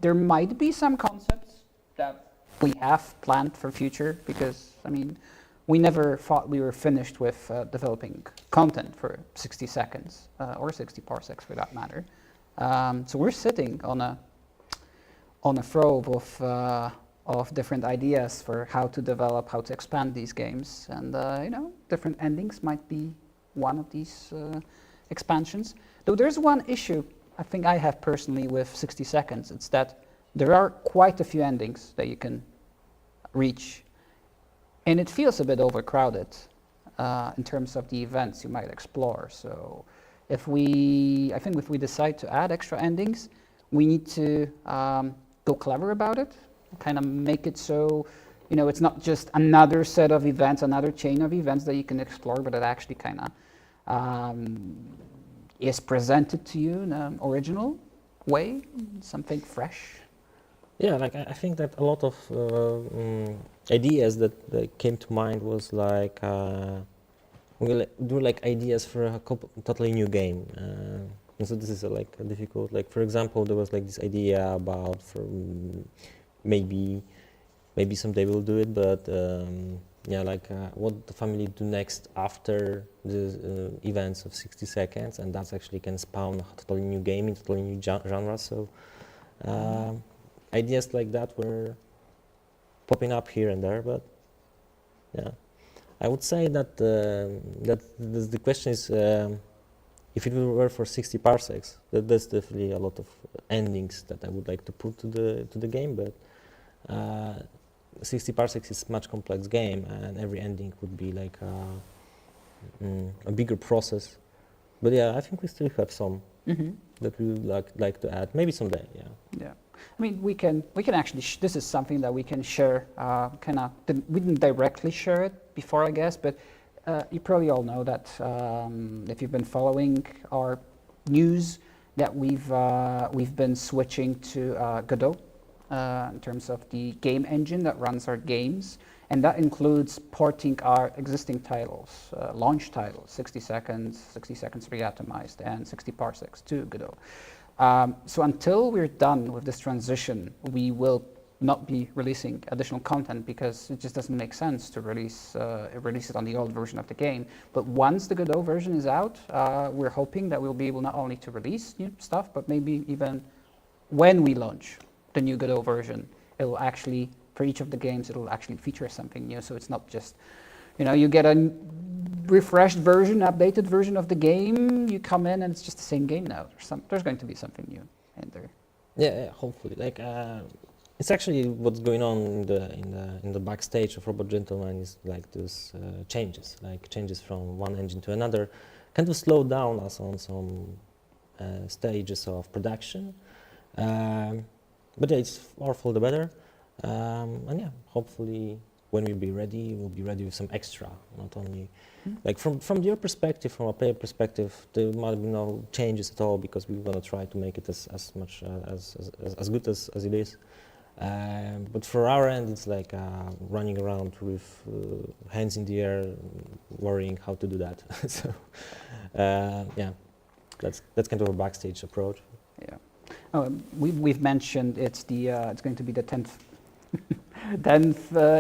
There might be some concepts that we have planned for future, because, I mean, we never thought we were finished with developing content for 60 seconds, or 60 parsecs for that matter. So we're sitting on a trove of different ideas for how to develop, how to expand these games, and different endings might be one of these expansions. Though there's one issue I think I have personally with 60 seconds. It's that there are quite a few endings that you can reach, and it feels a bit overcrowded in terms of the events you might explore. So if we decide to add extra endings, we need to go clever about it, kind of make it so, it's not just another set of events, another chain of events that you can explore, but it actually kind of is presented to you in an original way, something fresh. Yeah, like I think that a lot of ideas that came to mind was like we'll do like ideas for a totally new game. And so this is like a difficult. Like for example, there was like this idea about maybe someday we'll do it, but what the family do next after the events of 60 seconds, and that's actually can spawn a totally new game, in totally new genre. So ideas like that were popping up here and there, but yeah, I would say that the question is if it were for 60 parsecs, that's definitely a lot of endings that I would like to put to the game, but 60 parsecs is a much complex game, and every ending would be like a bigger process. But yeah, I think we still have some that we would like to add, maybe someday. Yeah. I mean, we can actually. This is something that we can share. We didn't directly share it before, I guess, but you probably all know that if you've been following our news, that we've been switching to Godot. In terms of the game engine that runs our games, and that includes porting our existing titles, launch titles, 60 seconds reatomized, and 60 parsecs to Godot. So until we're done with this transition, we will not be releasing additional content, because it just doesn't make sense to release it on the old version of the game. But once the Godot version is out, we're hoping that we'll be able not only to release new stuff, but maybe even when we launch the new Godot version, it will actually, for each of the games, it will actually feature something new. So it's not just, you get a refreshed version, updated version of the game, you come in and it's just the same game now. There's going to be something new in there. Yeah, hopefully. Like It's actually what's going on in the backstage of Robot Gentleman is like this changes from one engine to another, kind of slow down us on some stages of production, but yeah, it's more for the better, and yeah, hopefully when we'll be ready with some extra, not only like from your perspective, from a player perspective, there might be no changes at all because we're gonna try to make it as much as good as it is. But for our end, it's like running around with hands in the air, worrying how to do that. So, yeah, that's kind of a backstage approach. Yeah. Oh, we've mentioned it's going to be the 10th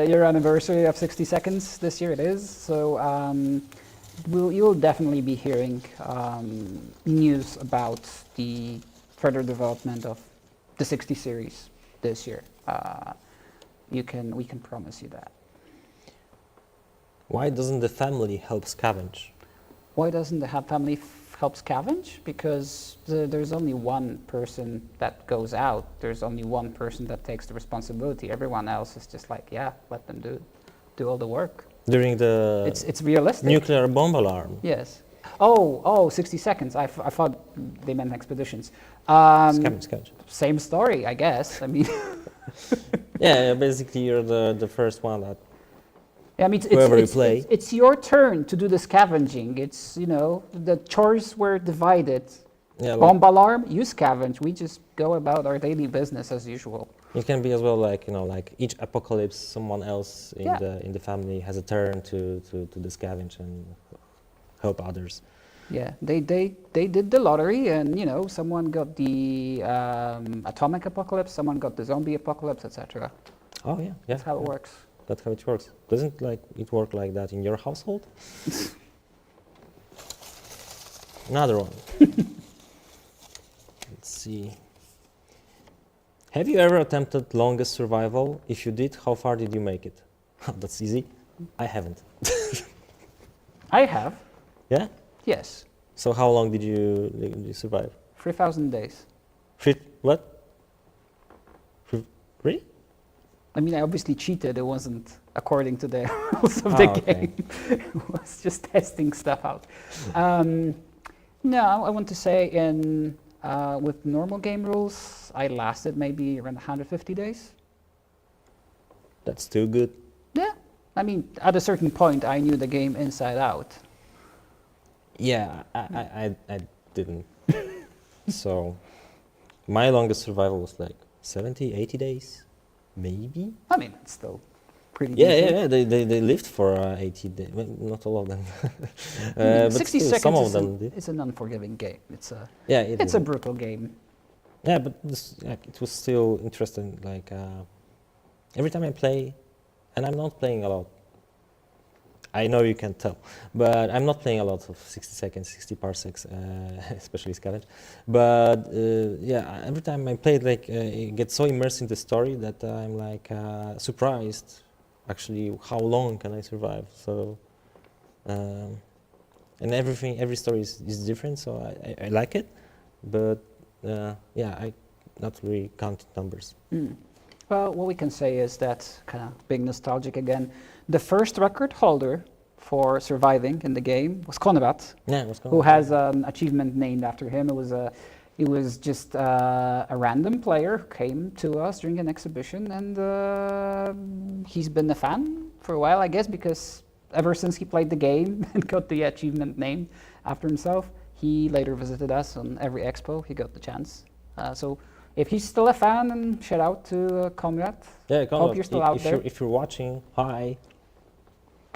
year anniversary of 60 Seconds this year. It is so. You'll definitely be hearing news about the further development of the 60 series this year. We can promise you that. Why doesn't the family help scavenge? Why doesn't the family help scavenge? Because there's only one person that goes out. There's only one person that takes the responsibility. Everyone else is just like, yeah, let them do all the work. During the it's realistic. nuclear bomb alarm. Yes. Oh, 60 Seconds. I thought they meant expeditions. Scavenge. Same story, I guess. I mean. Yeah, basically you're the first one that. Yeah, I mean, it's your turn to do the scavenging. It's, the chores were divided. Yeah, bomb alarm, you scavenge. We just go about our daily business as usual. It can be as well like each apocalypse, someone else in the family has a turn to the scavenge and help others. Yeah, they did the lottery, and someone got the atomic apocalypse, someone got the zombie apocalypse, etc. Oh yeah, that's how it works. That's how it works. Doesn't it work like that in your household? Another one. Let's see. Have you ever attempted longest survival? If you did, how far did you make it? That's easy. I haven't. I have. Yeah? Yes. So how long did you survive? 3,000 days. What? Really? I mean, I obviously cheated. It wasn't according to the rules of the game. It was just testing stuff out. No, I want to say with normal game rules, I lasted maybe around 150 days. That's still good. Yeah. I mean, at a certain point, I knew the game inside out. Yeah, I didn't. So my longest survival was like 70, 80 days, maybe. I mean, it's still pretty Yeah, they lived for 80 days. Well, not all of them. But 60 still, seconds some of them did. It's an unforgiving game. It's a a brutal game. Yeah, but it was still interesting. Like every time I play, and I'm not playing a lot. I know you can't tell, but I'm not playing a lot of 60 seconds, 60 parsecs, especially Scavenge. But yeah, every time I play it, I get so immersed in the story that I'm like surprised, actually, how long can I survive? So, and every story is different, so I like it, but yeah, I not really count numbers. Well, what we can say is that, kind of being nostalgic again, the first record holder for surviving in the game was Konrad, who has an achievement named after him. It was just a random player who came to us during an exhibition, and he's been a fan for a while, I guess, because ever since he played the game and got the achievement named after himself, he later visited us on every expo. He got the chance. So if he's still a fan, then shout out to Konrad. Yeah, Konrad, hope you're still out there. If you're watching, hi.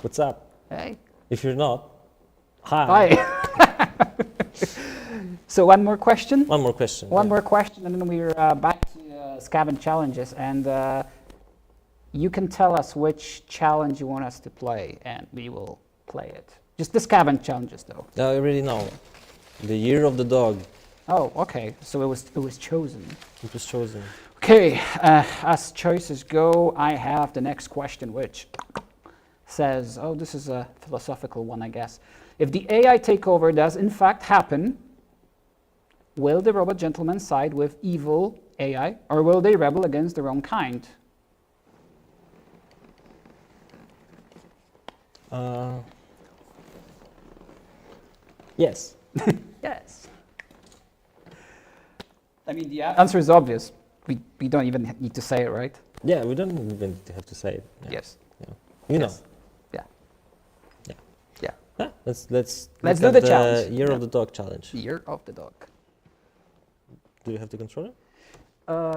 What's up? Hey. If you're not, hi. So one more question. One more question. One more question, and then we're back to Scavenge challenges. And you can tell us which challenge you want us to play, and we will play it. Just the Scavenge challenges, though. I already know. The Year of the Dog. Oh, okay. So it was chosen. It was chosen. Okay. As choices go, I have the next question, which says, oh, this is a philosophical one, I guess. If the AI takeover does in fact happen, Will the robot gentlemen side with evil AI, or will they rebel against their own kind? Yes. Yes. I mean, the answer is obvious. We don't even need to say it, right? Yeah, we don't even have to say it. Yeah. Yes. Yeah. You Yes. know. Yeah. Yeah. Yeah. Yeah. Let's Let's look do at the challenge. Year Yeah. of the Dog challenge. Year of the dog. Do you have the controller?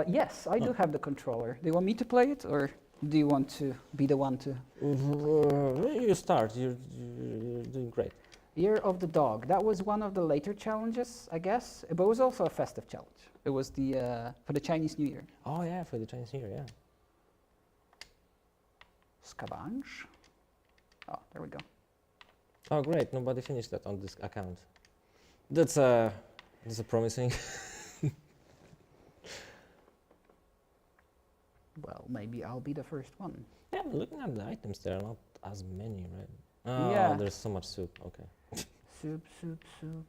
Yes, I do have the controller. Do you want me to play it, or do you want to be the one to? You start. You're doing great. Year of the Dog. That was one of the later challenges, I guess, but it was also a festive challenge. It was the for the Chinese New Year. Oh yeah, for the Chinese New Year, yeah. Scavange. Oh, there we go. Oh great, nobody finished that on this account. That's promising. Well, maybe I'll be the first one. Yeah, but looking at the items, there are not as many, right? Oh, Yeah. there's so much soup. Okay. Soup, soup, soup.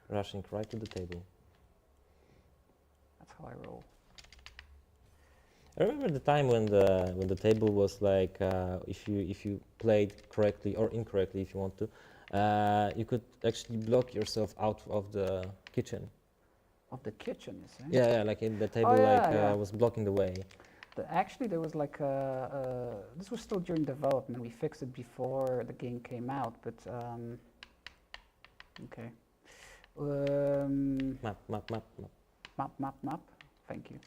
Rushing right to the table. That's how I roll. I remember the time when the table was like, if you played correctly or incorrectly, if you want to, you could actually block yourself out of the kitchen. Of the kitchen, you say? Yeah, yeah, like in the table, was blocking the way. Actually, there was like this was still during development. We fixed it before the game came out, but okay. Map. Thank you.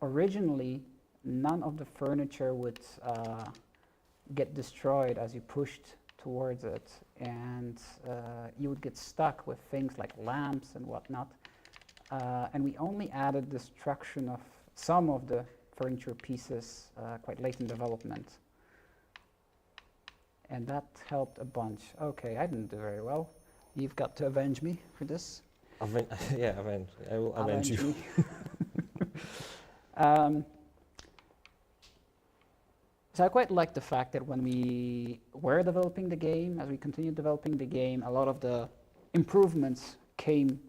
Originally, none of the furniture would get destroyed as you pushed towards it, and you would get stuck with things like lamps and whatnot. And we only added destruction of some of the furniture pieces quite late in development. And that helped a bunch. Okay, I didn't do very well. You've got to avenge me for this. Yeah, avenge. I will avenge you. So I quite like the fact that when we were developing the game, as we continued developing the game, a lot of the improvements came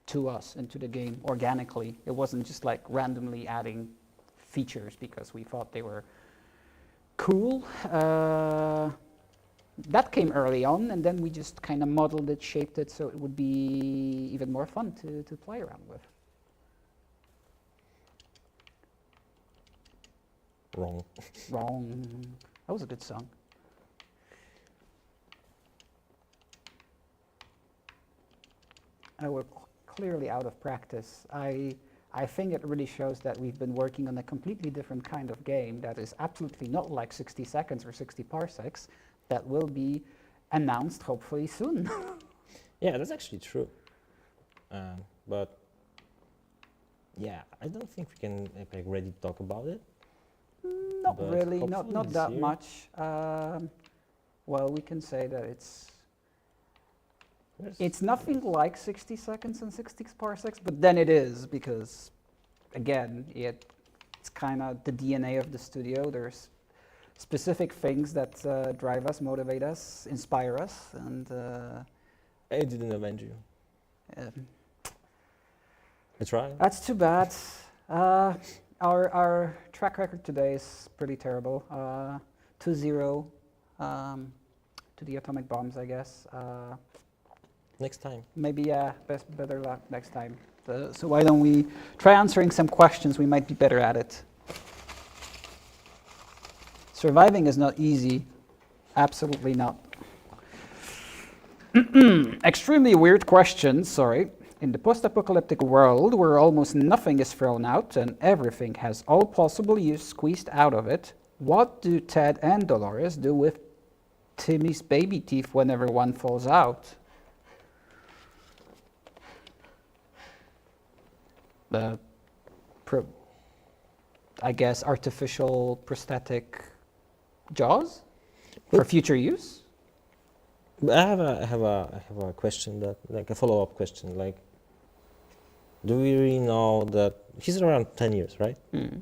to us into the game organically. It wasn't just like randomly adding features because we thought they were cool. That came early on, and then we just kind of modeled it, shaped it, so it would be even more fun to play around with. Wrong. Wrong. That was a good song. We're clearly out of practice. I think it really shows that we've been working on a completely different kind of game that is absolutely not like 60 seconds or 60 parsecs. That will be announced hopefully soon. Yeah, that's actually true. But yeah, I don't think we can like ready talk about it. Not But really, hopefully not this that year. much. Well, we can say that it's nothing like 60 seconds and 60 parsecs, but then it is because, again, it's kind of the DNA of the studio. There's specific things that drive us, motivate us, inspire us, and I didn't avenge you. um, I tried. that's too bad. Our track record today is pretty terrible. 2-0 to the atomic bombs, I guess. Next time. Maybe better luck next time. So why don't we try answering some questions? We might be better at it. Surviving is not easy. Absolutely not. Extremely weird question, sorry. In the post-apocalyptic world where almost nothing is thrown out and everything has all possible use squeezed out of it, what do Ted and Dolores do with Timmy's baby teeth whenever one falls out? I guess artificial prosthetic jaws for future use? I have a question that like a follow-up question. Like, do we really know that he's around 10 years, right? Mm.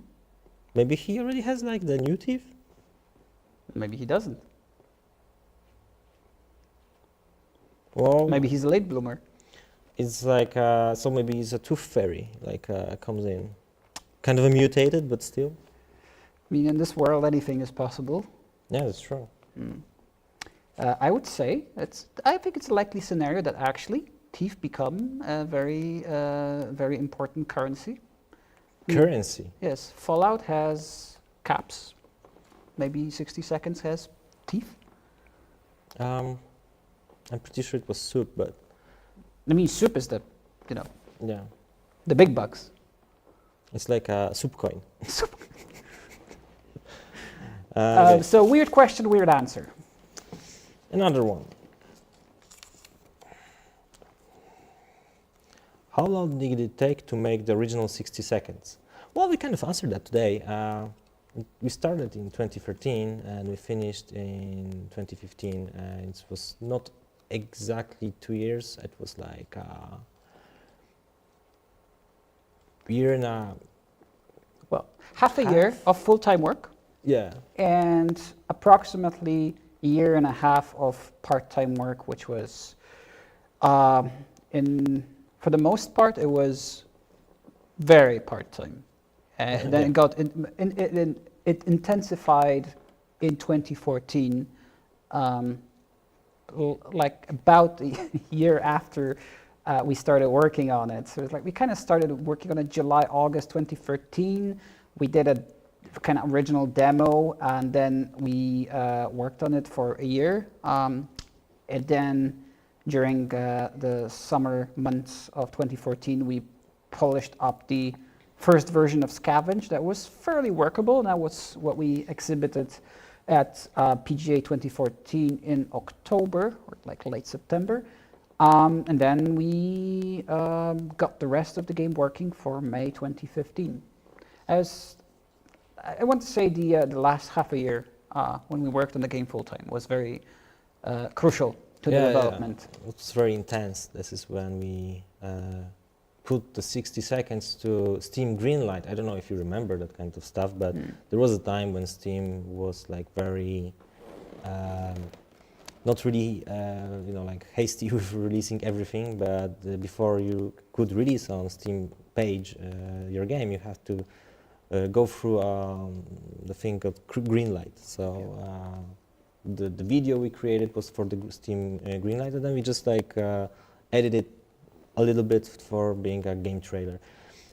Maybe he already has like the new teeth. Maybe he doesn't. Well, Maybe he's a late bloomer. it's like so maybe he's a tooth fairy, like comes in, kind of a mutated, but still. I mean, in this world, anything is possible. Yeah, that's true. I would say I think it's a likely scenario that actually teeth become a very important currency. Currency. Yes, Fallout has caps. Maybe 60 seconds has teeth. I'm pretty sure it was soup, but I mean, soup is yeah, the big bucks. it's like a soup coin. Soup. Okay. So weird question, weird answer. Another one. How long did it take to make the original 60 seconds? Well, we kind of answered that today. We started in 2013 and we finished in 2015, and it was not exactly 2 years. It was like a year and a Half a year of full-time work yeah. and approximately a year and a half of part-time work, which was, for the most part, it was very part-time. And then it intensified in 2014, like about a year after we started working on it. So it's like we kind of started working on it July, August 2013. We did a kind of original demo, and then we worked on it for a year. And then during the summer months of 2014, we polished up the first version of Scavenge that was fairly workable, and that was what we exhibited at PGA 2014 in October, or like late September. And then we got the rest of the game working for May 2015. As I want to say, the last half a year when we worked on the game full time was very crucial to the development. Yeah. It was very intense. This is when we put the 60 seconds to Steam Greenlight. I don't know if you remember that kind of stuff, but there was a time when Steam was like very not really like hasty with releasing everything, but before you could release on Steam page your game, you have to go through the thing called Greenlight. So the video we created was for the Steam Greenlight, and then we just like edited a little bit for being a game trailer.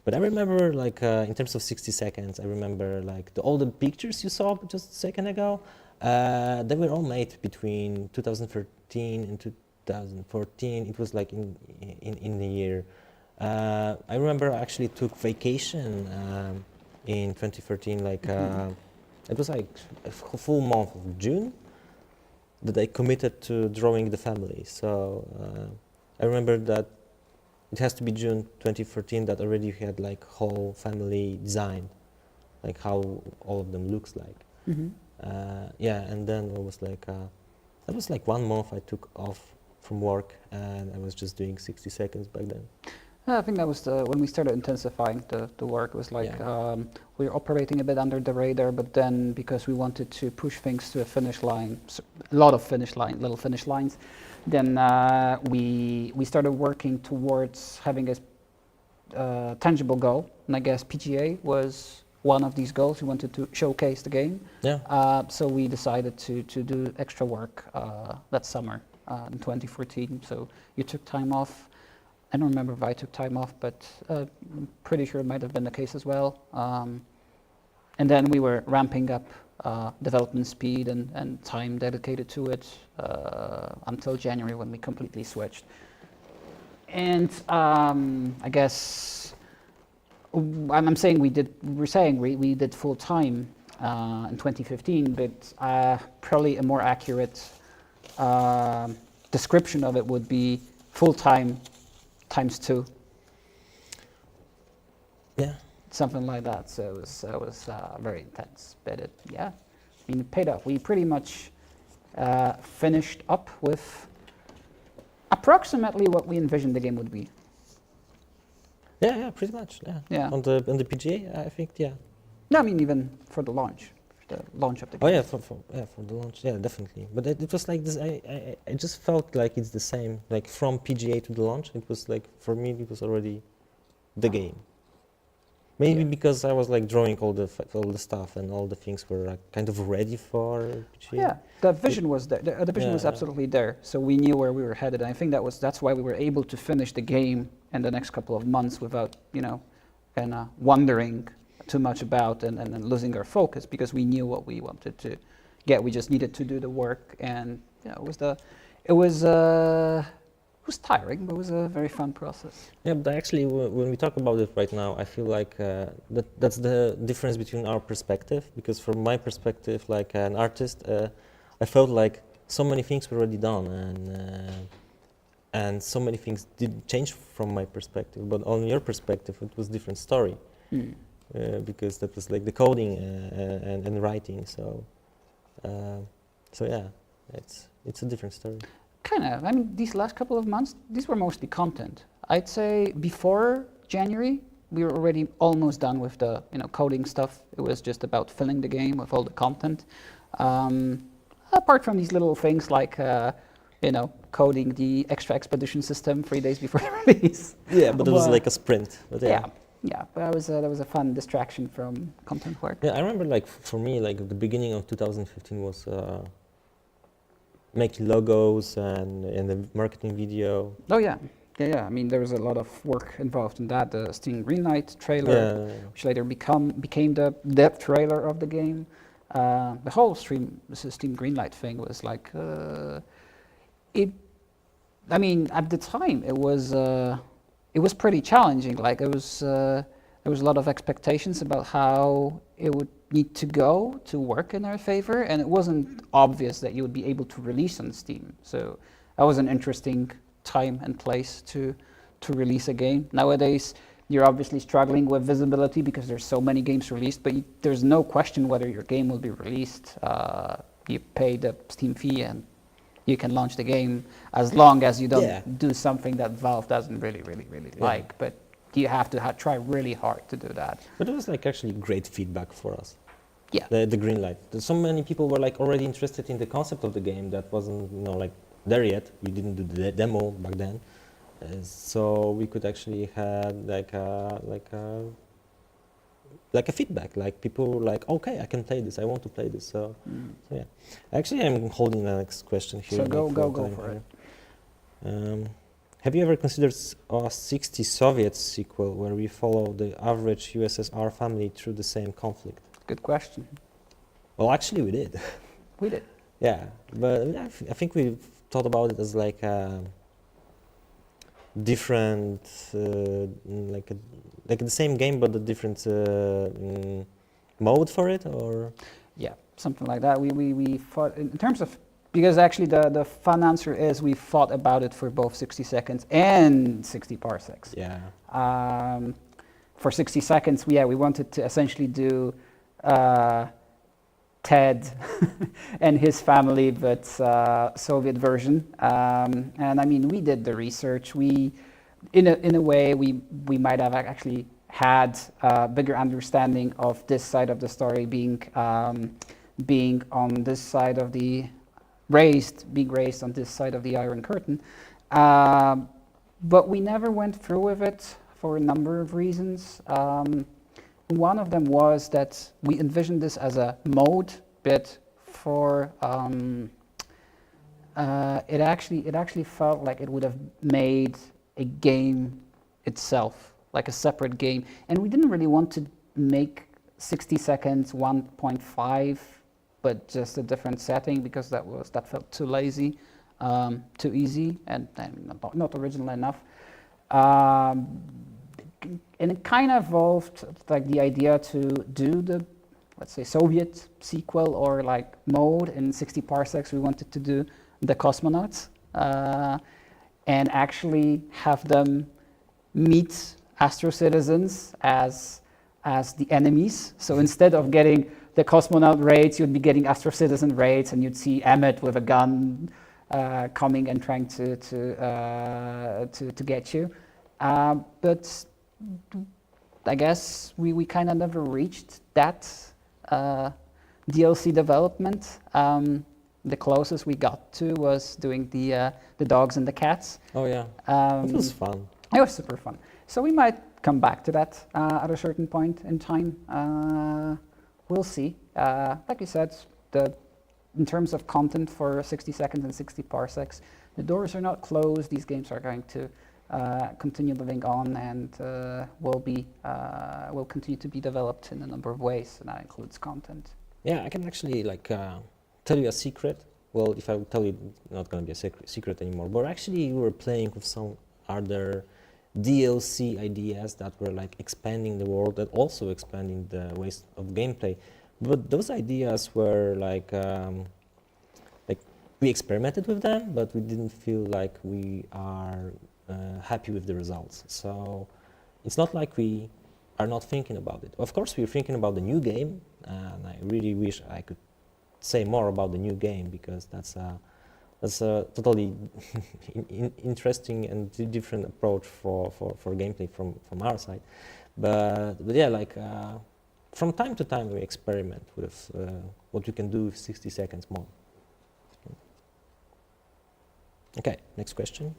But I remember, like in terms of 60 seconds, I remember like all the pictures you saw just a second ago. They were all made between 2013 and 2014. It was like in the year. I remember I actually took vacation in 2013. Like it was like a full month of June that I committed to drawing the family. So I remember that it has to be June 2014 that already had like whole family designed, like how all of them looks like. Yeah, and then it was like that was like 1 month I took off from work, and I was just doing 60 seconds back then. I think that was when we started intensifying the work. It was like we were operating a bit under the radar, but then because we wanted to push things to a finish line, a lot of little finish lines, then we started working towards having a tangible goal, and I guess PGA was one of these goals. We wanted to showcase the game. Yeah. So we decided to do extra work that summer in 2014. So you took time off. I don't remember if I took time off, but I'm pretty sure it might have been the case as well. And then we were ramping up development speed and time dedicated to it until January, when we completely switched. And I guess I'm saying we did full time in 2015, but probably a more accurate description of it would be full time ×2. Yeah. Something like that. So it was very intense, but it paid off. We pretty much finished up with approximately what we envisioned the game would be. Yeah, pretty much. Yeah. Yeah. On the PGA, I think. Yeah. No, I mean even for the launch. the launch of the Oh game. yeah, for the launch, yeah, definitely. But it was like this. I just felt like it's the same. Like from PGA to the launch, it was like for me it was already the game. Maybe Yeah. because I was like drawing all the stuff and all the things were like kind of ready for PGA. Yeah, the vision was there. The vision was Yeah. absolutely there. So we knew where we were headed. And I think that's why we were able to finish the game in the next couple of months without, kind of wondering too much about and losing our focus, because we knew what we wanted to get. We just needed to do the work, and it was tiring, but it was a very fun process. Yeah, but actually, when we talk about it right now, I feel like that's the difference between our perspective. Because from my perspective, like an artist, I felt like so many things were already done, and so many things did change from my perspective. But on your perspective, it was different story, because that was like the coding and writing. So yeah, it's a different story. Kind of. I mean, these last couple of months, these were mostly content. I'd say before January, we were already almost done with the coding stuff. It was just about filling the game with all the content. Apart from these little things like coding the extra expedition system 3 days before the release. Yeah, but it was like a sprint. But yeah. But that was a fun distraction from content work. Yeah, I remember like for me, like the beginning of 2015 was making logos and the marketing video. Oh yeah. I mean, there was a lot of work involved in that. The Steam Greenlight trailer, which later became the depth trailer of the game. The whole Steam Greenlight thing was like, I mean, at the time it was pretty challenging. Like there was a lot of expectations about how it would need to go to work in our favor, and it wasn't obvious that you would be able to release on Steam. So that was an interesting time and place to release a game. Nowadays, you're obviously struggling with visibility because there's so many games released, but there's no question whether your game will be released. You pay the Steam fee and you can launch the game as long as you don't do something that Valve doesn't really like. But you have to try really hard to do that. But it was like actually great feedback for us. Yeah. The green light. So many people were like already interested in the concept of the game that wasn't like there yet. We didn't do the demo back then, so we could actually have like a feedback. Like people were like, okay, I can play this. I want to play this. So yeah. Actually, I'm holding the next question here. So go for it. Have you ever considered a 60 Soviet sequel where we follow the average USSR family through the same conflict? Good question. Well, actually, we did. We did. Yeah, but I think we thought about it as like a different, like the same game but a different mode for it, or yeah, something like that. We thought in terms of, because actually the fun answer is we thought about it for both 60 seconds and 60 parsecs. yeah. For 60 seconds, we wanted to essentially do Ted and his family, but Soviet version. And I mean, we did the research. In a way, we might have actually had a bigger understanding of this side of the story being on this side of the being raised on this side of the Iron Curtain. But we never went through with it for a number of reasons. One of them was that we envisioned this as a mode, but for it actually felt like it would have made a game itself, like a separate game, and we didn't really want to make 60 seconds 1.5, but just a different setting, because that felt too lazy, too easy, and not original enough. And it kind of evolved, like the idea to do the, let's say, Soviet sequel or like mode in 60 parsecs. We wanted to do the cosmonauts and actually have them meet Astro Citizens as the enemies. So instead of getting the cosmonaut raids, you'd be getting Astro Citizen raids, and you'd see Emmett with a gun coming and trying to get you. But I guess we kind of never reached that DLC development. The closest we got to was doing the dogs and the cats. Oh yeah, Um, it was fun. It was super fun. So we might come back to that at a certain point in time. We'll see. Like you said, in terms of content for 60 seconds and 60 parsecs, the doors are not closed. These games are going to continue living on and will continue to be developed in a number of ways, and that includes content. Yeah, I can actually tell you a secret. Well, if I would tell you, it's not going to be a secret anymore. But actually, we were playing with some other DLC ideas that were like expanding the world and also expanding the ways of gameplay. But those ideas were like we experimented with them, but we didn't feel like we are happy with the results. So it's not like we are not thinking about it. Of course, we're thinking about the new game, and I really wish I could say more about the new game, because that's a totally interesting and different approach for gameplay from our side. But yeah, from time to time we experiment with what we can do with 60 seconds more. Okay, next question.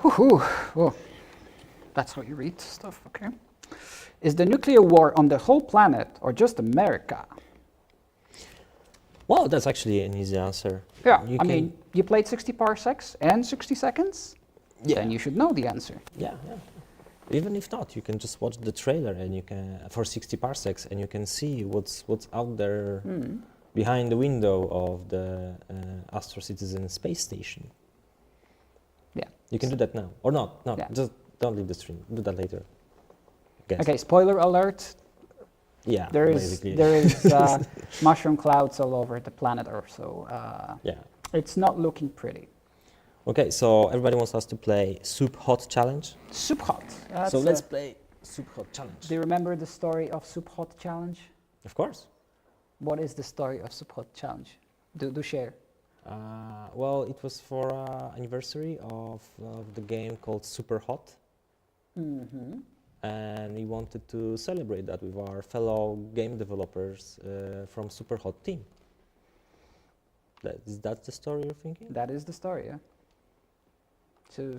Oh, that's how you read stuff, okay. Is the nuclear war on the whole planet or just America? Well, that's actually an easy answer. Yeah, You I can- mean, you played 60 parsecs and 60 seconds, Yeah. then you should know the answer. Yeah. Even if not, you can just watch the trailer and you can for 60 parsecs, and you can see what's out there behind the window of the Astro Citizen space station. Yeah. You can do that now, or not. No, Yeah. just don't leave the stream. Do that later. Guess. Okay, spoiler alert. Yeah. There is basically. mushroom clouds all over the planet Earth, so Yeah. it's not looking pretty. Okay, so everybody wants us to play Soup Hot Challenge. Soup Hot. So let's play Soup Hot Challenge. Do you remember the story of Soup Hot Challenge? Of course. What is the story of Soup Hot Challenge? Do share. Well, it was for anniversary of the game called Super Hot. Mm-hmm. And we wanted to celebrate that with our fellow game developers from Super Hot team. Is that the story you're thinking? That is the story, yeah. So,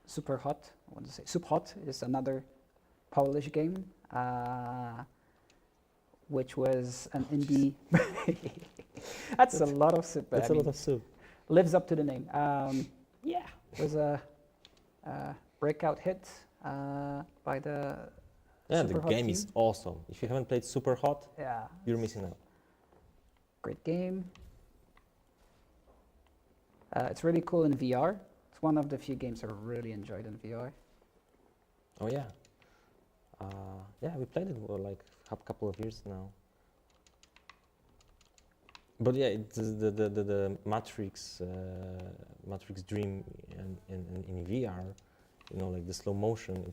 Super Hot, I want to say, Soup Hot is another Polish game, which was an indie. That's a lot of soup. That's a lot of soup. Lives up to the name. Yeah. It was a breakout hit by the. Yeah, Super the Hot game team. is awesome. If you haven't played Super Hot, Yeah. you're missing out. Great game. It's really cool in VR. It's one of the few games I really enjoyed in VR. Oh yeah. Yeah, we played it for like a couple of years now. But yeah, it's the Matrix Dream in VR, you know, like the slow motion.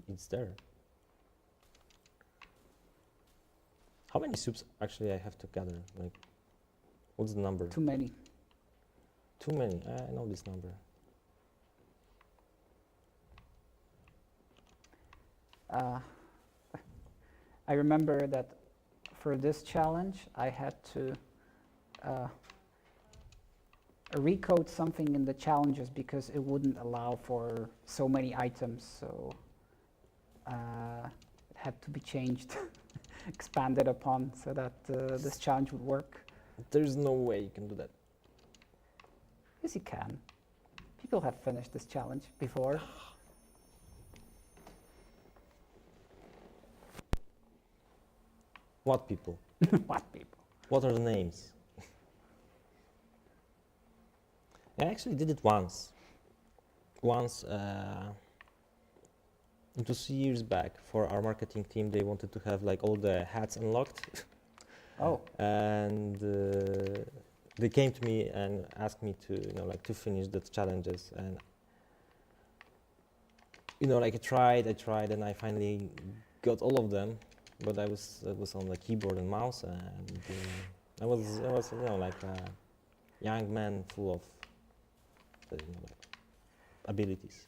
It's there. How many soups actually I have to gather? Like, what's the number? Too many. Too many. I know this number. I remember that for this challenge, I had to recode something in the challenges because it wouldn't allow for so many items. So it had to be changed, expanded upon, so that this challenge would work. There's no way you can do that. Yes, you can. People have finished this challenge before. What people? What people? What are the names? I actually did it once. It was years back. For our marketing team, they wanted to have like all the hats unlocked. Oh. And they came to me and asked me to, to finish the challenges. And I tried, and I finally got all of them. But I was on the keyboard and mouse, and I was like a young man full of abilities.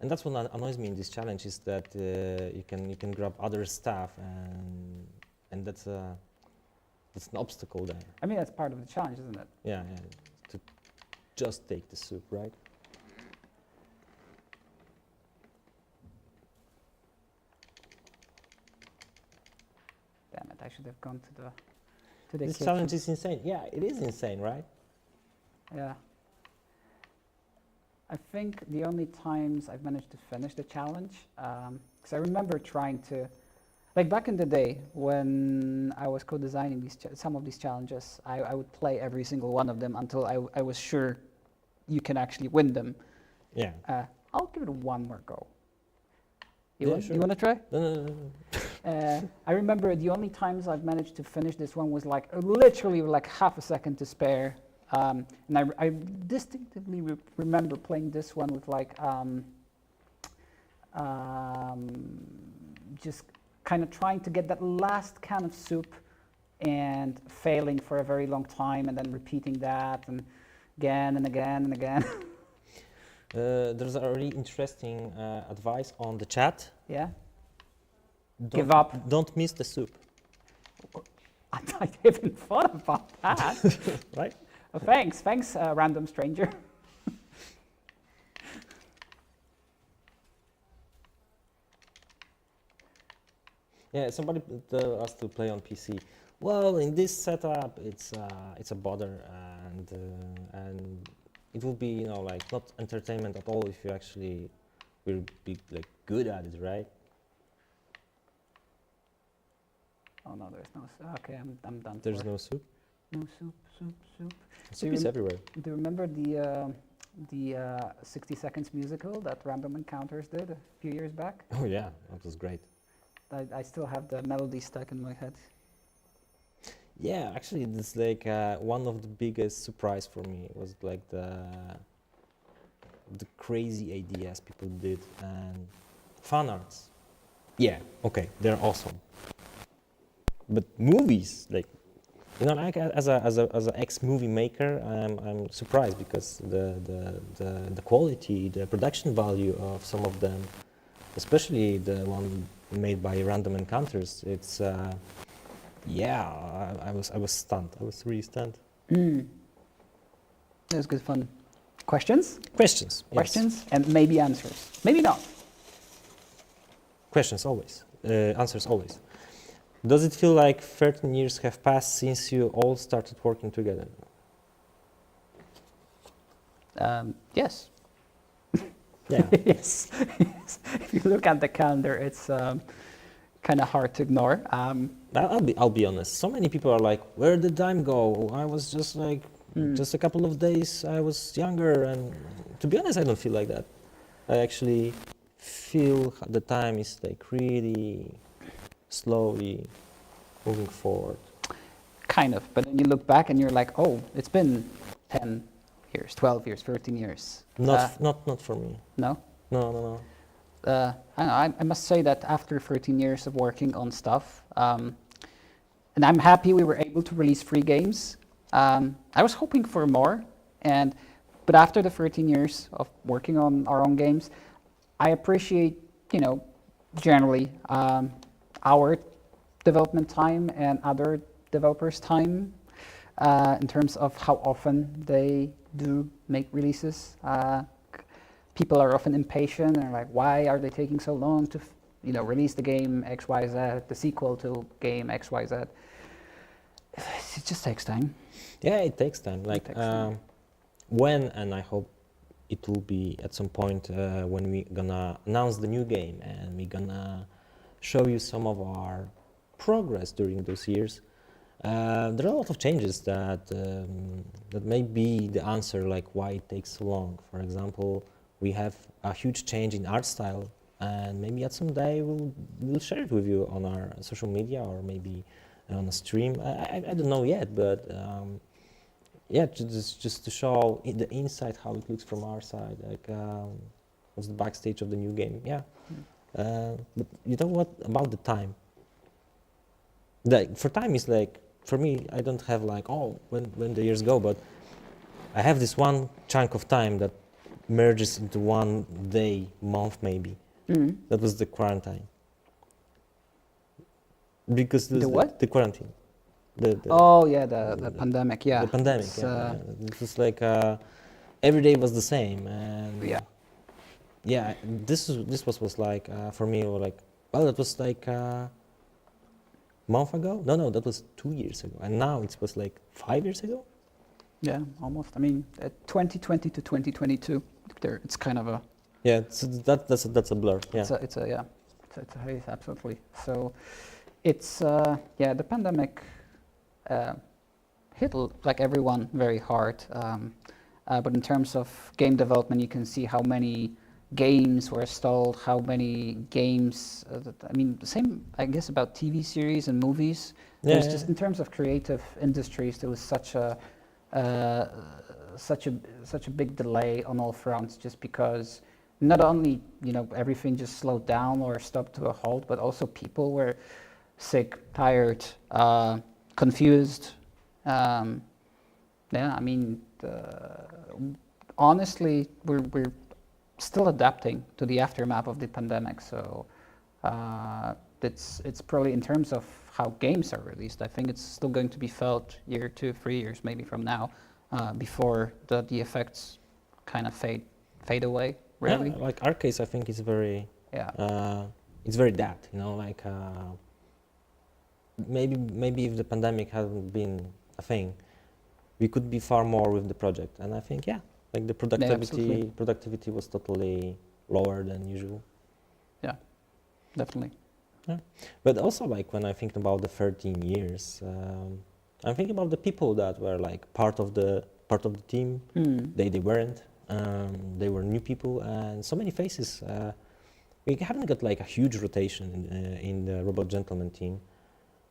And that's what annoys me in this challenge is that you can grab other stuff and that's an obstacle there. I mean, that's part of the challenge, isn't it? Yeah, to just take the soup, right? Damn it! I should have gone to the This kitchen. challenge is insane. Yeah, it is insane, right? Yeah. I think the only times I've managed to finish the challenge, because I remember trying to, like back in the day when I was co-designing some of these challenges, I would play every single one of them until I was sure you can actually win them. Yeah. I'll give it one more go. Yeah, sure. You want to try? No. I remember the only times I've managed to finish this one was like literally like half a second to spare. And I distinctively remember playing this one with like just kind of trying to get that last can of soup and failing for a very long time and then repeating that and again and again and again. There's a really interesting advice on the chat. Yeah, Don't, give up. Don't miss the soup. I haven't thought about that. Right? Oh, thanks, random stranger. Yeah, somebody told us to play on PC. Well, in this setup, it's a bother, and it will be, you know, like not entertainment at all if you actually will be like good at it, right? Oh no, there's no. Okay, I'm done. There's for. no soup. No soup. Soup is everywhere. Do you remember the 60 Seconds musical that Random Encounters did a few years back? Oh yeah, that was great. I still have the melody stuck in my head. Yeah, actually, it's like one of the biggest surprise for me was like the crazy ideas people did and fan arts. Yeah, okay, they're awesome. But movies, like, you know, like as a ex-movie maker, I'm surprised because the quality, the production value of some of them, especially the one made by Random Encounters, it's yeah, I was stunned. I was really stunned. That was good fun. Questions? Questions. Yes. Questions and maybe answers. Maybe not. Questions always. Answers always. Does it feel like 13 years have passed since you all started working together? Yes. Yeah. Yes. If you look at the calendar, it's kind of hard to ignore. I'll be honest. So many people are like, "Where did time go?" I was just like, just a couple of days. I was younger, and to be honest, I don't feel like that. I actually feel the time is like really slowly moving forward. Kind of, but then you look back and you're like, oh, it's been 10 years, 12 years, 13 years. Not for me. No? No. I must say that after 13 years of working on stuff, and I'm happy we were able to release free games. I was hoping for more, but after the 13 years of working on our own games, I appreciate, generally our development time and other developers' time in terms of how often they do make releases. People are often impatient and are like, why are they taking so long to release the game XYZ, the sequel to game XYZ? It just takes time. Yeah, it takes time. Like takes time. When, and I hope it will be at some point when we gonna announce the new game and we gonna show you some of our progress during those years. There are a lot of changes that may be the answer, like why it takes so long. For example, we have a huge change in art style, and maybe at some day we'll share it with you on our social media or maybe on a stream. I don't know yet, but yeah, just to show the inside how it looks from our side, like what's the backstage of the new game. Yeah. But you know what about the time? For time is like, for me, I don't have like, when the years go, but I have this one chunk of time that merges into one day, month maybe. Mm. That was the quarantine. Because The what? The quarantine. Oh yeah, the pandemic. Yeah. The pandemic. It's, Yeah. It was like every day was the same, and Yeah. yeah. This was like for me, or like, well, it was like month ago. No, that was 2 years ago, and now it was like 5 years ago. Yeah, almost. I mean, 2020 to 2022, it's kind of a. Yeah, so that's a blur. Yeah. It's a haze, absolutely. So, it's the pandemic hit like everyone very hard. But in terms of game development, you can see how many games were stalled, how many games. I mean, the same, I guess, about TV series and movies. Yeah, There's just in terms of creative industries, there was such a big delay on all fronts, just because not only everything just slowed down or stopped to a halt, but also people were sick, tired, confused. I mean, honestly, we're still adapting to the aftermath of the pandemic. So it's probably, in terms of how games are released, I think it's still going to be felt year, 2, 3 years maybe from now, before the effects kind of fade away. Really, Yeah, like our case, I think is very yeah. it's very that, like maybe if the pandemic hadn't been a thing, we could be far more with the project. And I think like the absolutely. productivity was totally lower than usual. Yeah, definitely. Yeah. But also, like, when I think about the 13 years, I'm thinking about the people that were like part of the team. They weren't. They were new people, and so many faces. We haven't got like a huge rotation in the Robot Gentleman team.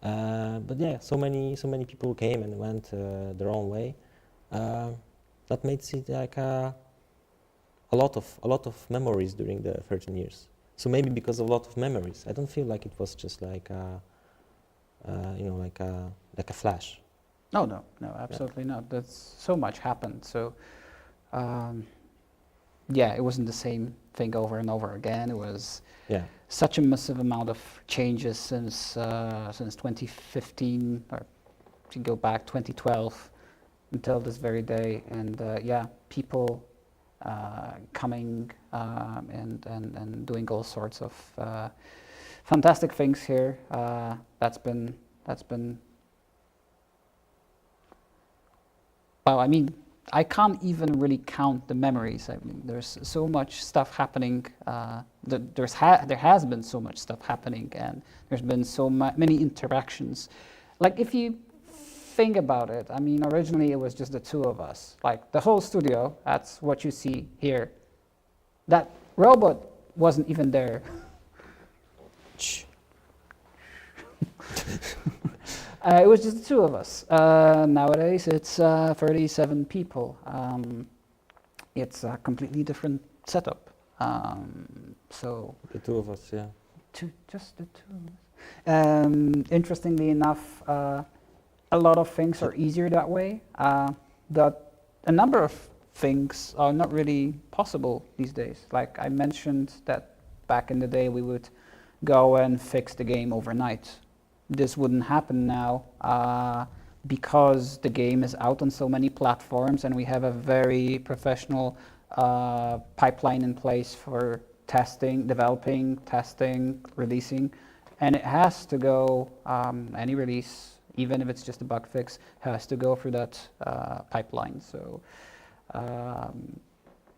But yeah, so many people came and went their own way. That made it like a lot of memories during the 13 years. So maybe because of a lot of memories, I don't feel like it was just like like a flash. No, absolutely not. That's so much happened. So, it wasn't the same thing over and over again. It was such a massive amount of changes since 2015, or to go back 2012 until this very day. And people coming and doing all sorts of fantastic things here. That's been. Wow, I mean, I can't even really count the memories. I mean, there's so much stuff happening. There has been so much stuff happening, and there's been so many interactions. Like, if you think about it, I mean, originally it was just the two of us. Like, the whole studio, that's what you see here. That robot wasn't even there. It was just the two of us. Nowadays, it's 37 people. It's a completely different setup. So The two of us, yeah. Just the two of us. Interestingly enough, a lot of things are easier that way. That a number of things are not really possible these days. Like I mentioned that back in the day, we would go and fix the game overnight. This wouldn't happen now because the game is out on so many platforms, and we have a very professional pipeline in place for testing, developing, testing, releasing, and it has to go, any release, even if it's just a bug fix, has to go through that pipeline. So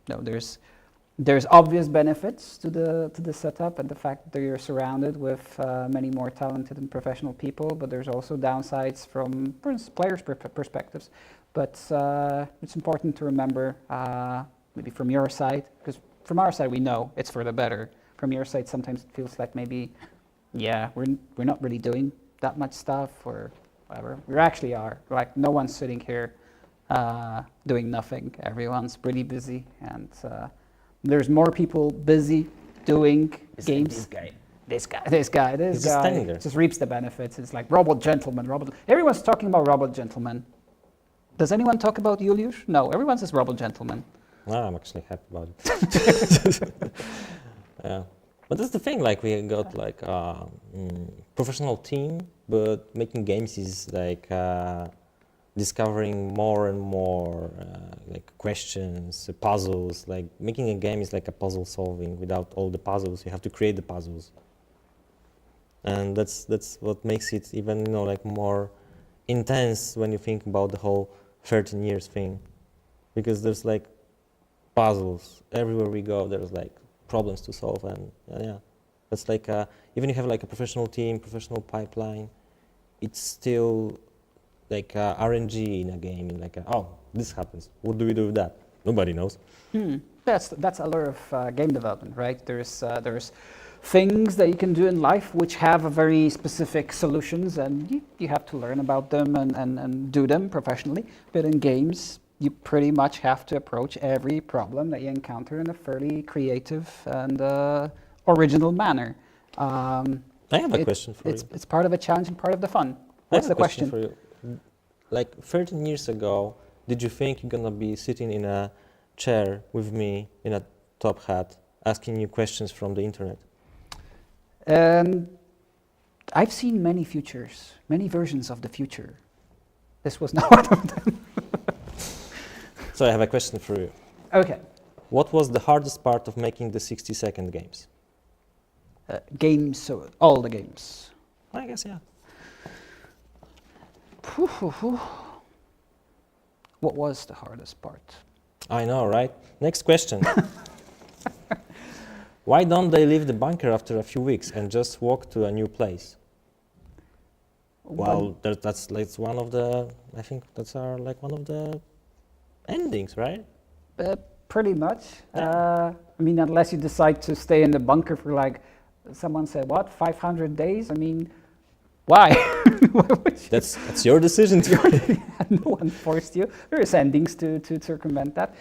no, there's obvious benefits to the setup and the fact that you're surrounded with many more talented and professional people, but there's also downsides from players' perspectives. But it's important to remember, maybe from your side, because from our side we know it's for the better. From your side, sometimes it feels like maybe, we're not really doing that much stuff or whatever. We actually are. Like, no one's sitting here doing nothing. Everyone's pretty busy, and there's more people busy doing games. This guy He's just standing there. just reaps the benefits. It's like Robot Gentleman, Everyone's talking about Robot Gentleman. Does anyone talk about Julius? No, everyone says Robot Gentleman. No, I'm actually happy about it. Yeah, but that's the thing. Like we got like professional team, but making games is like discovering more and more like questions, puzzles. Like making a game is like a puzzle solving. Without all the puzzles, you have to create the puzzles, and that's what makes it even like more intense when you think about the whole 13 years thing, because there's like puzzles everywhere we go. There's like problems to solve, and yeah, that's like even if you have like a professional team, professional pipeline, it's still like RNG in a game. Like oh, this happens. What do we do with that? Nobody knows. That's a lot of game development, right? There's things that you can do in life which have a very specific solutions, and you have to learn about them and do them professionally. But in games, you pretty much have to approach every problem that you encounter in a fairly creative and original manner. I have a question for you. It's part of a challenge and part of the fun. What's I have the a question question? for you. Like 13 years ago, did you think you're gonna be sitting in a chair with me in a top hat, asking you questions from the internet? I've seen many futures, many versions of the future. This was not one of them. So I have a question for you. Okay. What was the hardest part of making the 60-second games? Games, so all the games. I guess, yeah. What was the hardest part? I know, right? Next question. Why don't they leave the bunker after a few weeks and just walk to a new place? Well, that's like one of the, I think that's like one of the endings, right? Pretty much. I mean, unless you decide to stay in the bunker for like, someone said, what, 500 days? I mean, why? Why would you? That's your decision. No one forced you. There is endings to circumvent that.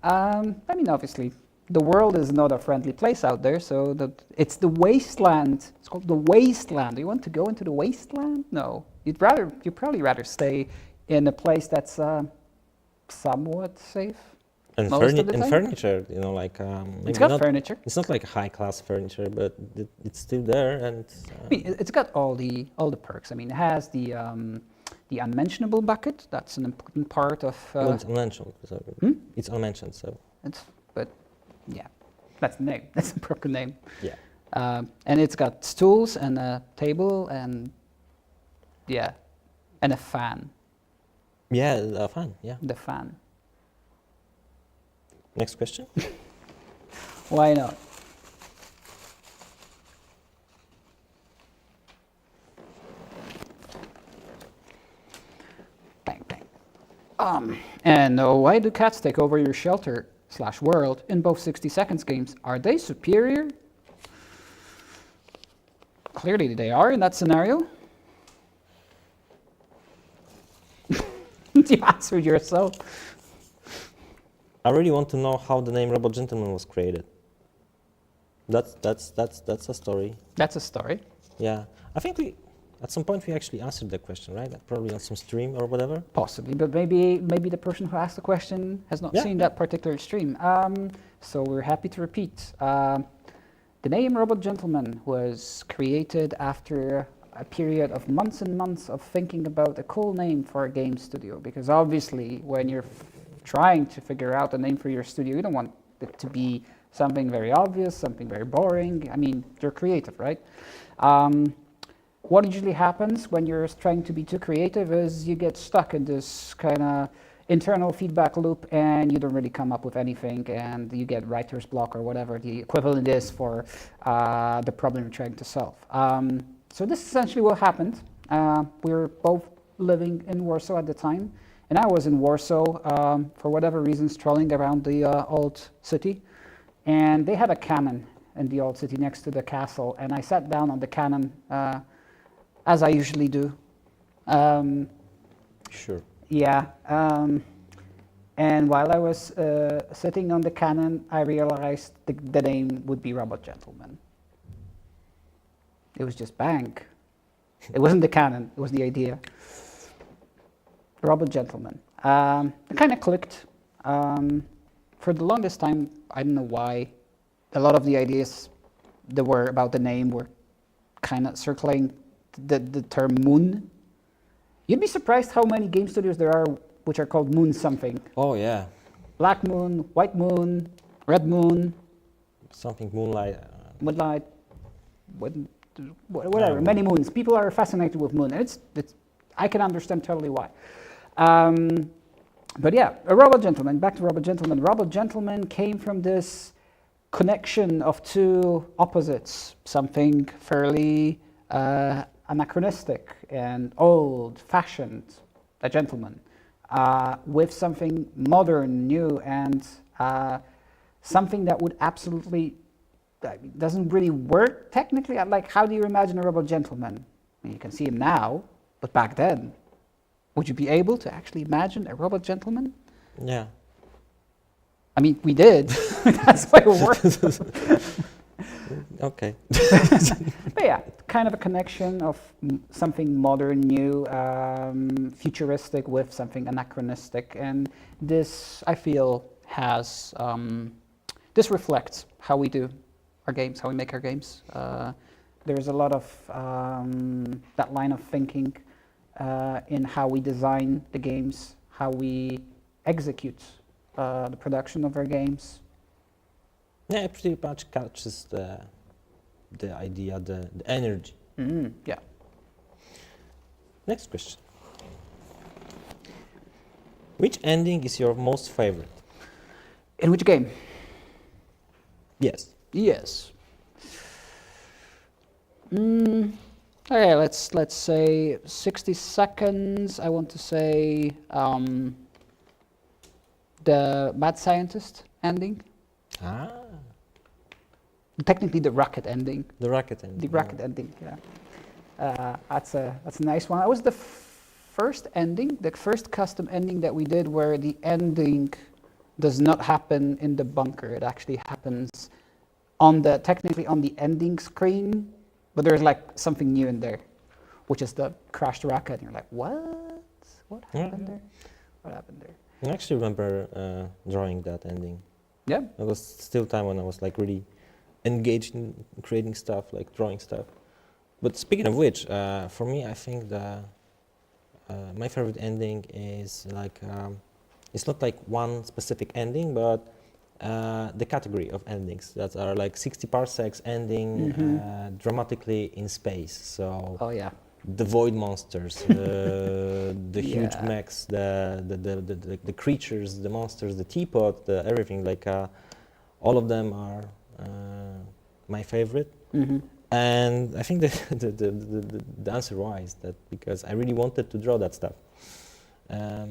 I mean, obviously, the world is not a friendly place out there, so it's the wasteland. It's called the wasteland. Do you want to go into the wasteland? No. You'd probably rather stay in a place that's somewhat safe. And, most of the time. Furniture, like It's got furniture. It's not like high-class furniture, but it's still there, and I mean, it's got all the perks. I mean, it has the unmentionable bucket. That's an important part of. Well, it's unmentioned. So It's unmentioned, so. But yeah, that's the name. That's the proper name. Yeah. And it's got stools and a table and and a fan. Yeah, a fan. Yeah. The fan. Next question. Why not? Bang, bang. And why do cats take over your shelter/world in both 60 seconds games? Are they superior? Clearly they are in that scenario. You answered yourself. I really want to know how the name Robot Gentleman was created. That's a story. That's a story. Yeah, I think at some point we actually answered that question, right? Probably on some stream or whatever. Possibly, but maybe the person who asked the question has not seen that particular stream. So we're happy to repeat. The name Robot Gentleman was created after a period of months and months of thinking about a cool name for a game studio, because obviously when you're trying to figure out a name for your studio, you don't want it to be something very obvious, something very boring. I mean, you're creative, right? What usually happens when you're trying to be too creative is you get stuck in this kind of internal feedback loop and you don't really come up with anything, and you get writer's block or whatever the equivalent is for the problem you're trying to solve. So this is essentially what happened. We were both living in Warsaw at the time, and I was in Warsaw for whatever reason, strolling around the old city, and they had a cannon in the old city next to the castle, and I sat down on the cannon as I usually do. Sure. Yeah, and while I was sitting on the cannon, I realized the name would be Robot Gentleman. It was just bang. It wasn't the cannon, it was the idea. Robot Gentleman. It kind of clicked. for the longest time, I don't know why, a lot of the ideas that were about the name were kind of circling the term moon. You'd be surprised how many game studios there are which are called moon something. Oh yeah, Black moon, white moon, red moon, something moonlight. moonlight, whatever, many moons. People are fascinated with moon, and it's I can understand totally why. But yeah, a Robot Gentleman, back to Robot Gentleman. Robot Gentleman came from this connection of two opposites, something fairly anachronistic and old-fashioned, a gentleman, with something modern, new, and something that would absolutely, doesn't really work technically. Like, how do you imagine a Robot Gentleman? I mean, you can see him now, but back then, would you be able to actually imagine a Robot Gentleman? Yeah. I mean, we did. That's why it worked. Okay. But yeah, kind of a connection of something modern, new, futuristic with something anachronistic. And this, I feel, has, this reflects how we do our games, how we make our games. There's a lot of that line of thinking in how we design the games, how we execute the production of our games. Yeah, it pretty much catches the idea, the energy. Yeah. Next question. Which ending is your most favorite? In which game? Yes. Yes. Okay, let's say 60 seconds. I want to say the mad scientist ending. Ah, Technically, the rocket ending. the rocket ending. The rocket ending. Yeah. That's a nice one. That was the first ending, the first custom ending that we did, where the ending does not happen in the bunker. It actually happens on the technically on the ending screen, but there's like something new in there, which is the crashed rocket. And you're like, what? What happened there? What happened there? I actually remember drawing that ending. Yeah. It was still time when I was like really engaged in creating stuff, like drawing stuff. But speaking of which, for me, I think my favorite ending is like it's not like one specific ending, but the category of endings that are like 60 parsecs ending dramatically in space. So Oh yeah. the void monsters, the huge Yeah. mechs, the creatures, the monsters, the teapot, everything. Like all of them are my favorite. And I think the answer why is that because I really wanted to draw that stuff. Yeah.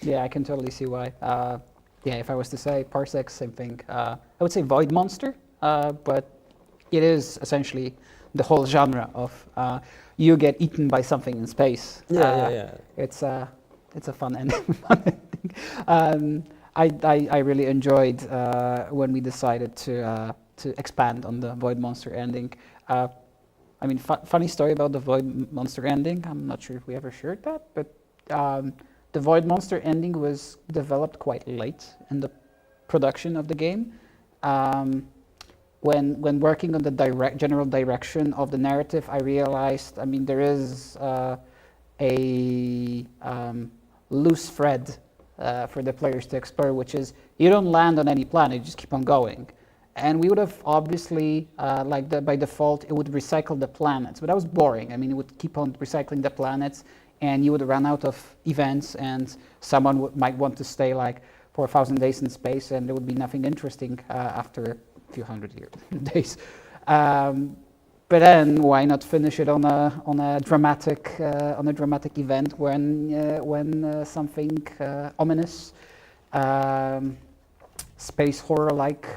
Yeah, I can totally see why. Yeah, if I was to say parsec, same thing. I would say void monster, but it is essentially the whole genre of you get eaten by something in space. Yeah. It's a fun ending. I really enjoyed when we decided to expand on the void monster ending. I mean, funny story about the void monster ending. I'm not sure if we ever shared that, but the void monster ending was developed quite late in the production of the game. When working on the general direction of the narrative, I realized, I mean, there is a loose thread for the players to explore, which is you don't land on any planet, you just keep on going. And we would have obviously, by default, it would recycle the planets, but that was boring. I mean, it would keep on recycling the planets, and you would run out of events, and someone might want to stay like for 1,000 days in space, and there would be nothing interesting after a few hundred days. But then, why not finish it on a dramatic event when something ominous, space horror-like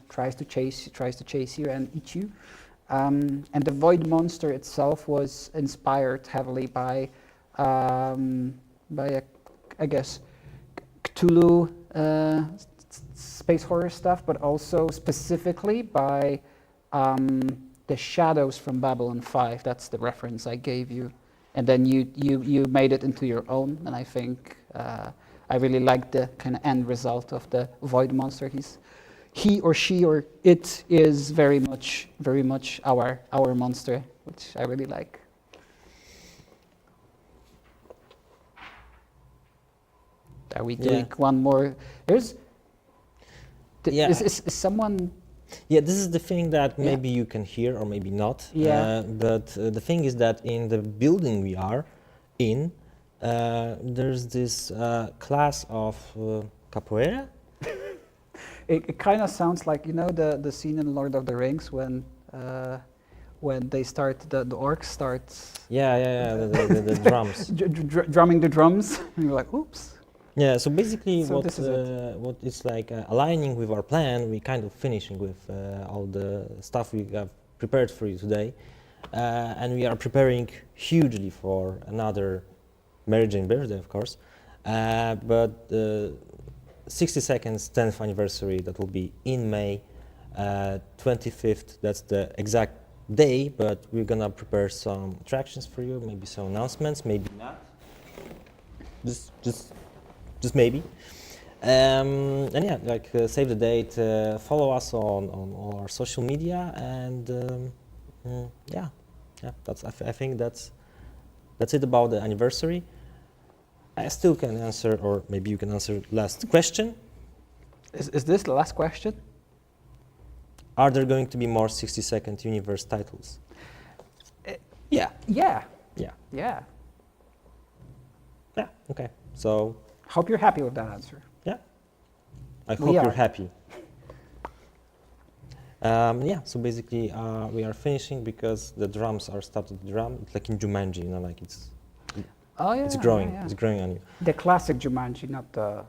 tries to chase you and eat you. And the void monster itself was inspired heavily by I guess Cthulhu space horror stuff, but also specifically by the shadows from Babylon 5. That's the reference I gave you and then you made it into your own. And I think I really like the kind of end result of the void monster. He or she or it is very much our monster, which I really like. Are we doing one more? Is someone? Yeah, this is the thing that maybe you can hear or maybe not. Yeah. But the thing is that in the building we are in, there's this class of capoeira. It kind of sounds like, you know, the scene in Lord of the Rings when they start, the orcs start. The drums. Drumming the drums, and you're like, oops. Yeah, so basically So this is what it's like aligning with our plan, we kind of finishing with all the stuff we have prepared for you today. And we are preparing hugely for another Mary Jane birthday, of course. But 60 seconds 10th anniversary, that will be in May 25th. That's the exact day, but we're gonna prepare some attractions for you, maybe some announcements, maybe not. Just maybe. And yeah, like save the date, follow us on all our social media, and yeah. That's I think that's it about the anniversary. I still can answer, or maybe you can answer last question. Is this the last question? Are there going to be more 60-second universe titles? Yeah. Yeah. Yeah. Yeah. Yeah. Okay. So. Hope you're happy with that answer. Yeah. I hope you're happy. Yeah. So basically, we are finishing because the drums are stopped at the drum. It's like in Jumanji, you know, like it's. Oh yeah. It's growing. Yeah. It's growing on you. The classic Jumanji, not the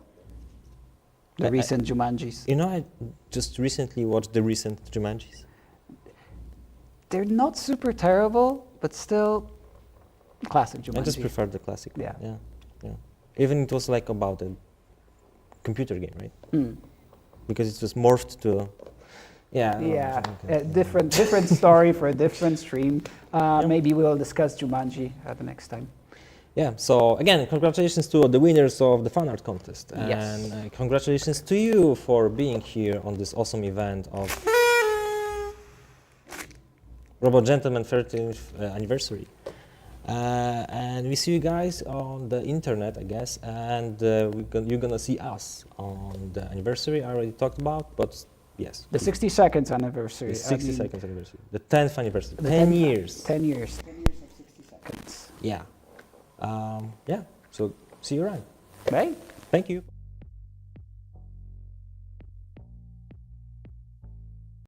recent Jumanjis. You know, I just recently watched the recent Jumanjis. They're not super terrible, but still classic Jumanji. I just prefer the classic one. Yeah. Yeah. Even it was like about a computer game, right? Mm. Because it was morphed to. Yeah. Yeah. Different story for a different stream. Maybe we'll discuss Jumanji the next time. Yeah, so again, congratulations to the winners of the fan art contest. Yes. And congratulations to you for being here on this awesome event of Robot Gentleman 13th anniversary. And we see you guys on the internet, I guess, and you're gonna see us on the anniversary I already talked about, but yes. The 60 seconds anniversary. The 60 seconds anniversary. The 10th anniversary. The 10 years. 10 years. 10 years of 60 seconds. Yeah. Yeah, so see you around. Bye. Thank you.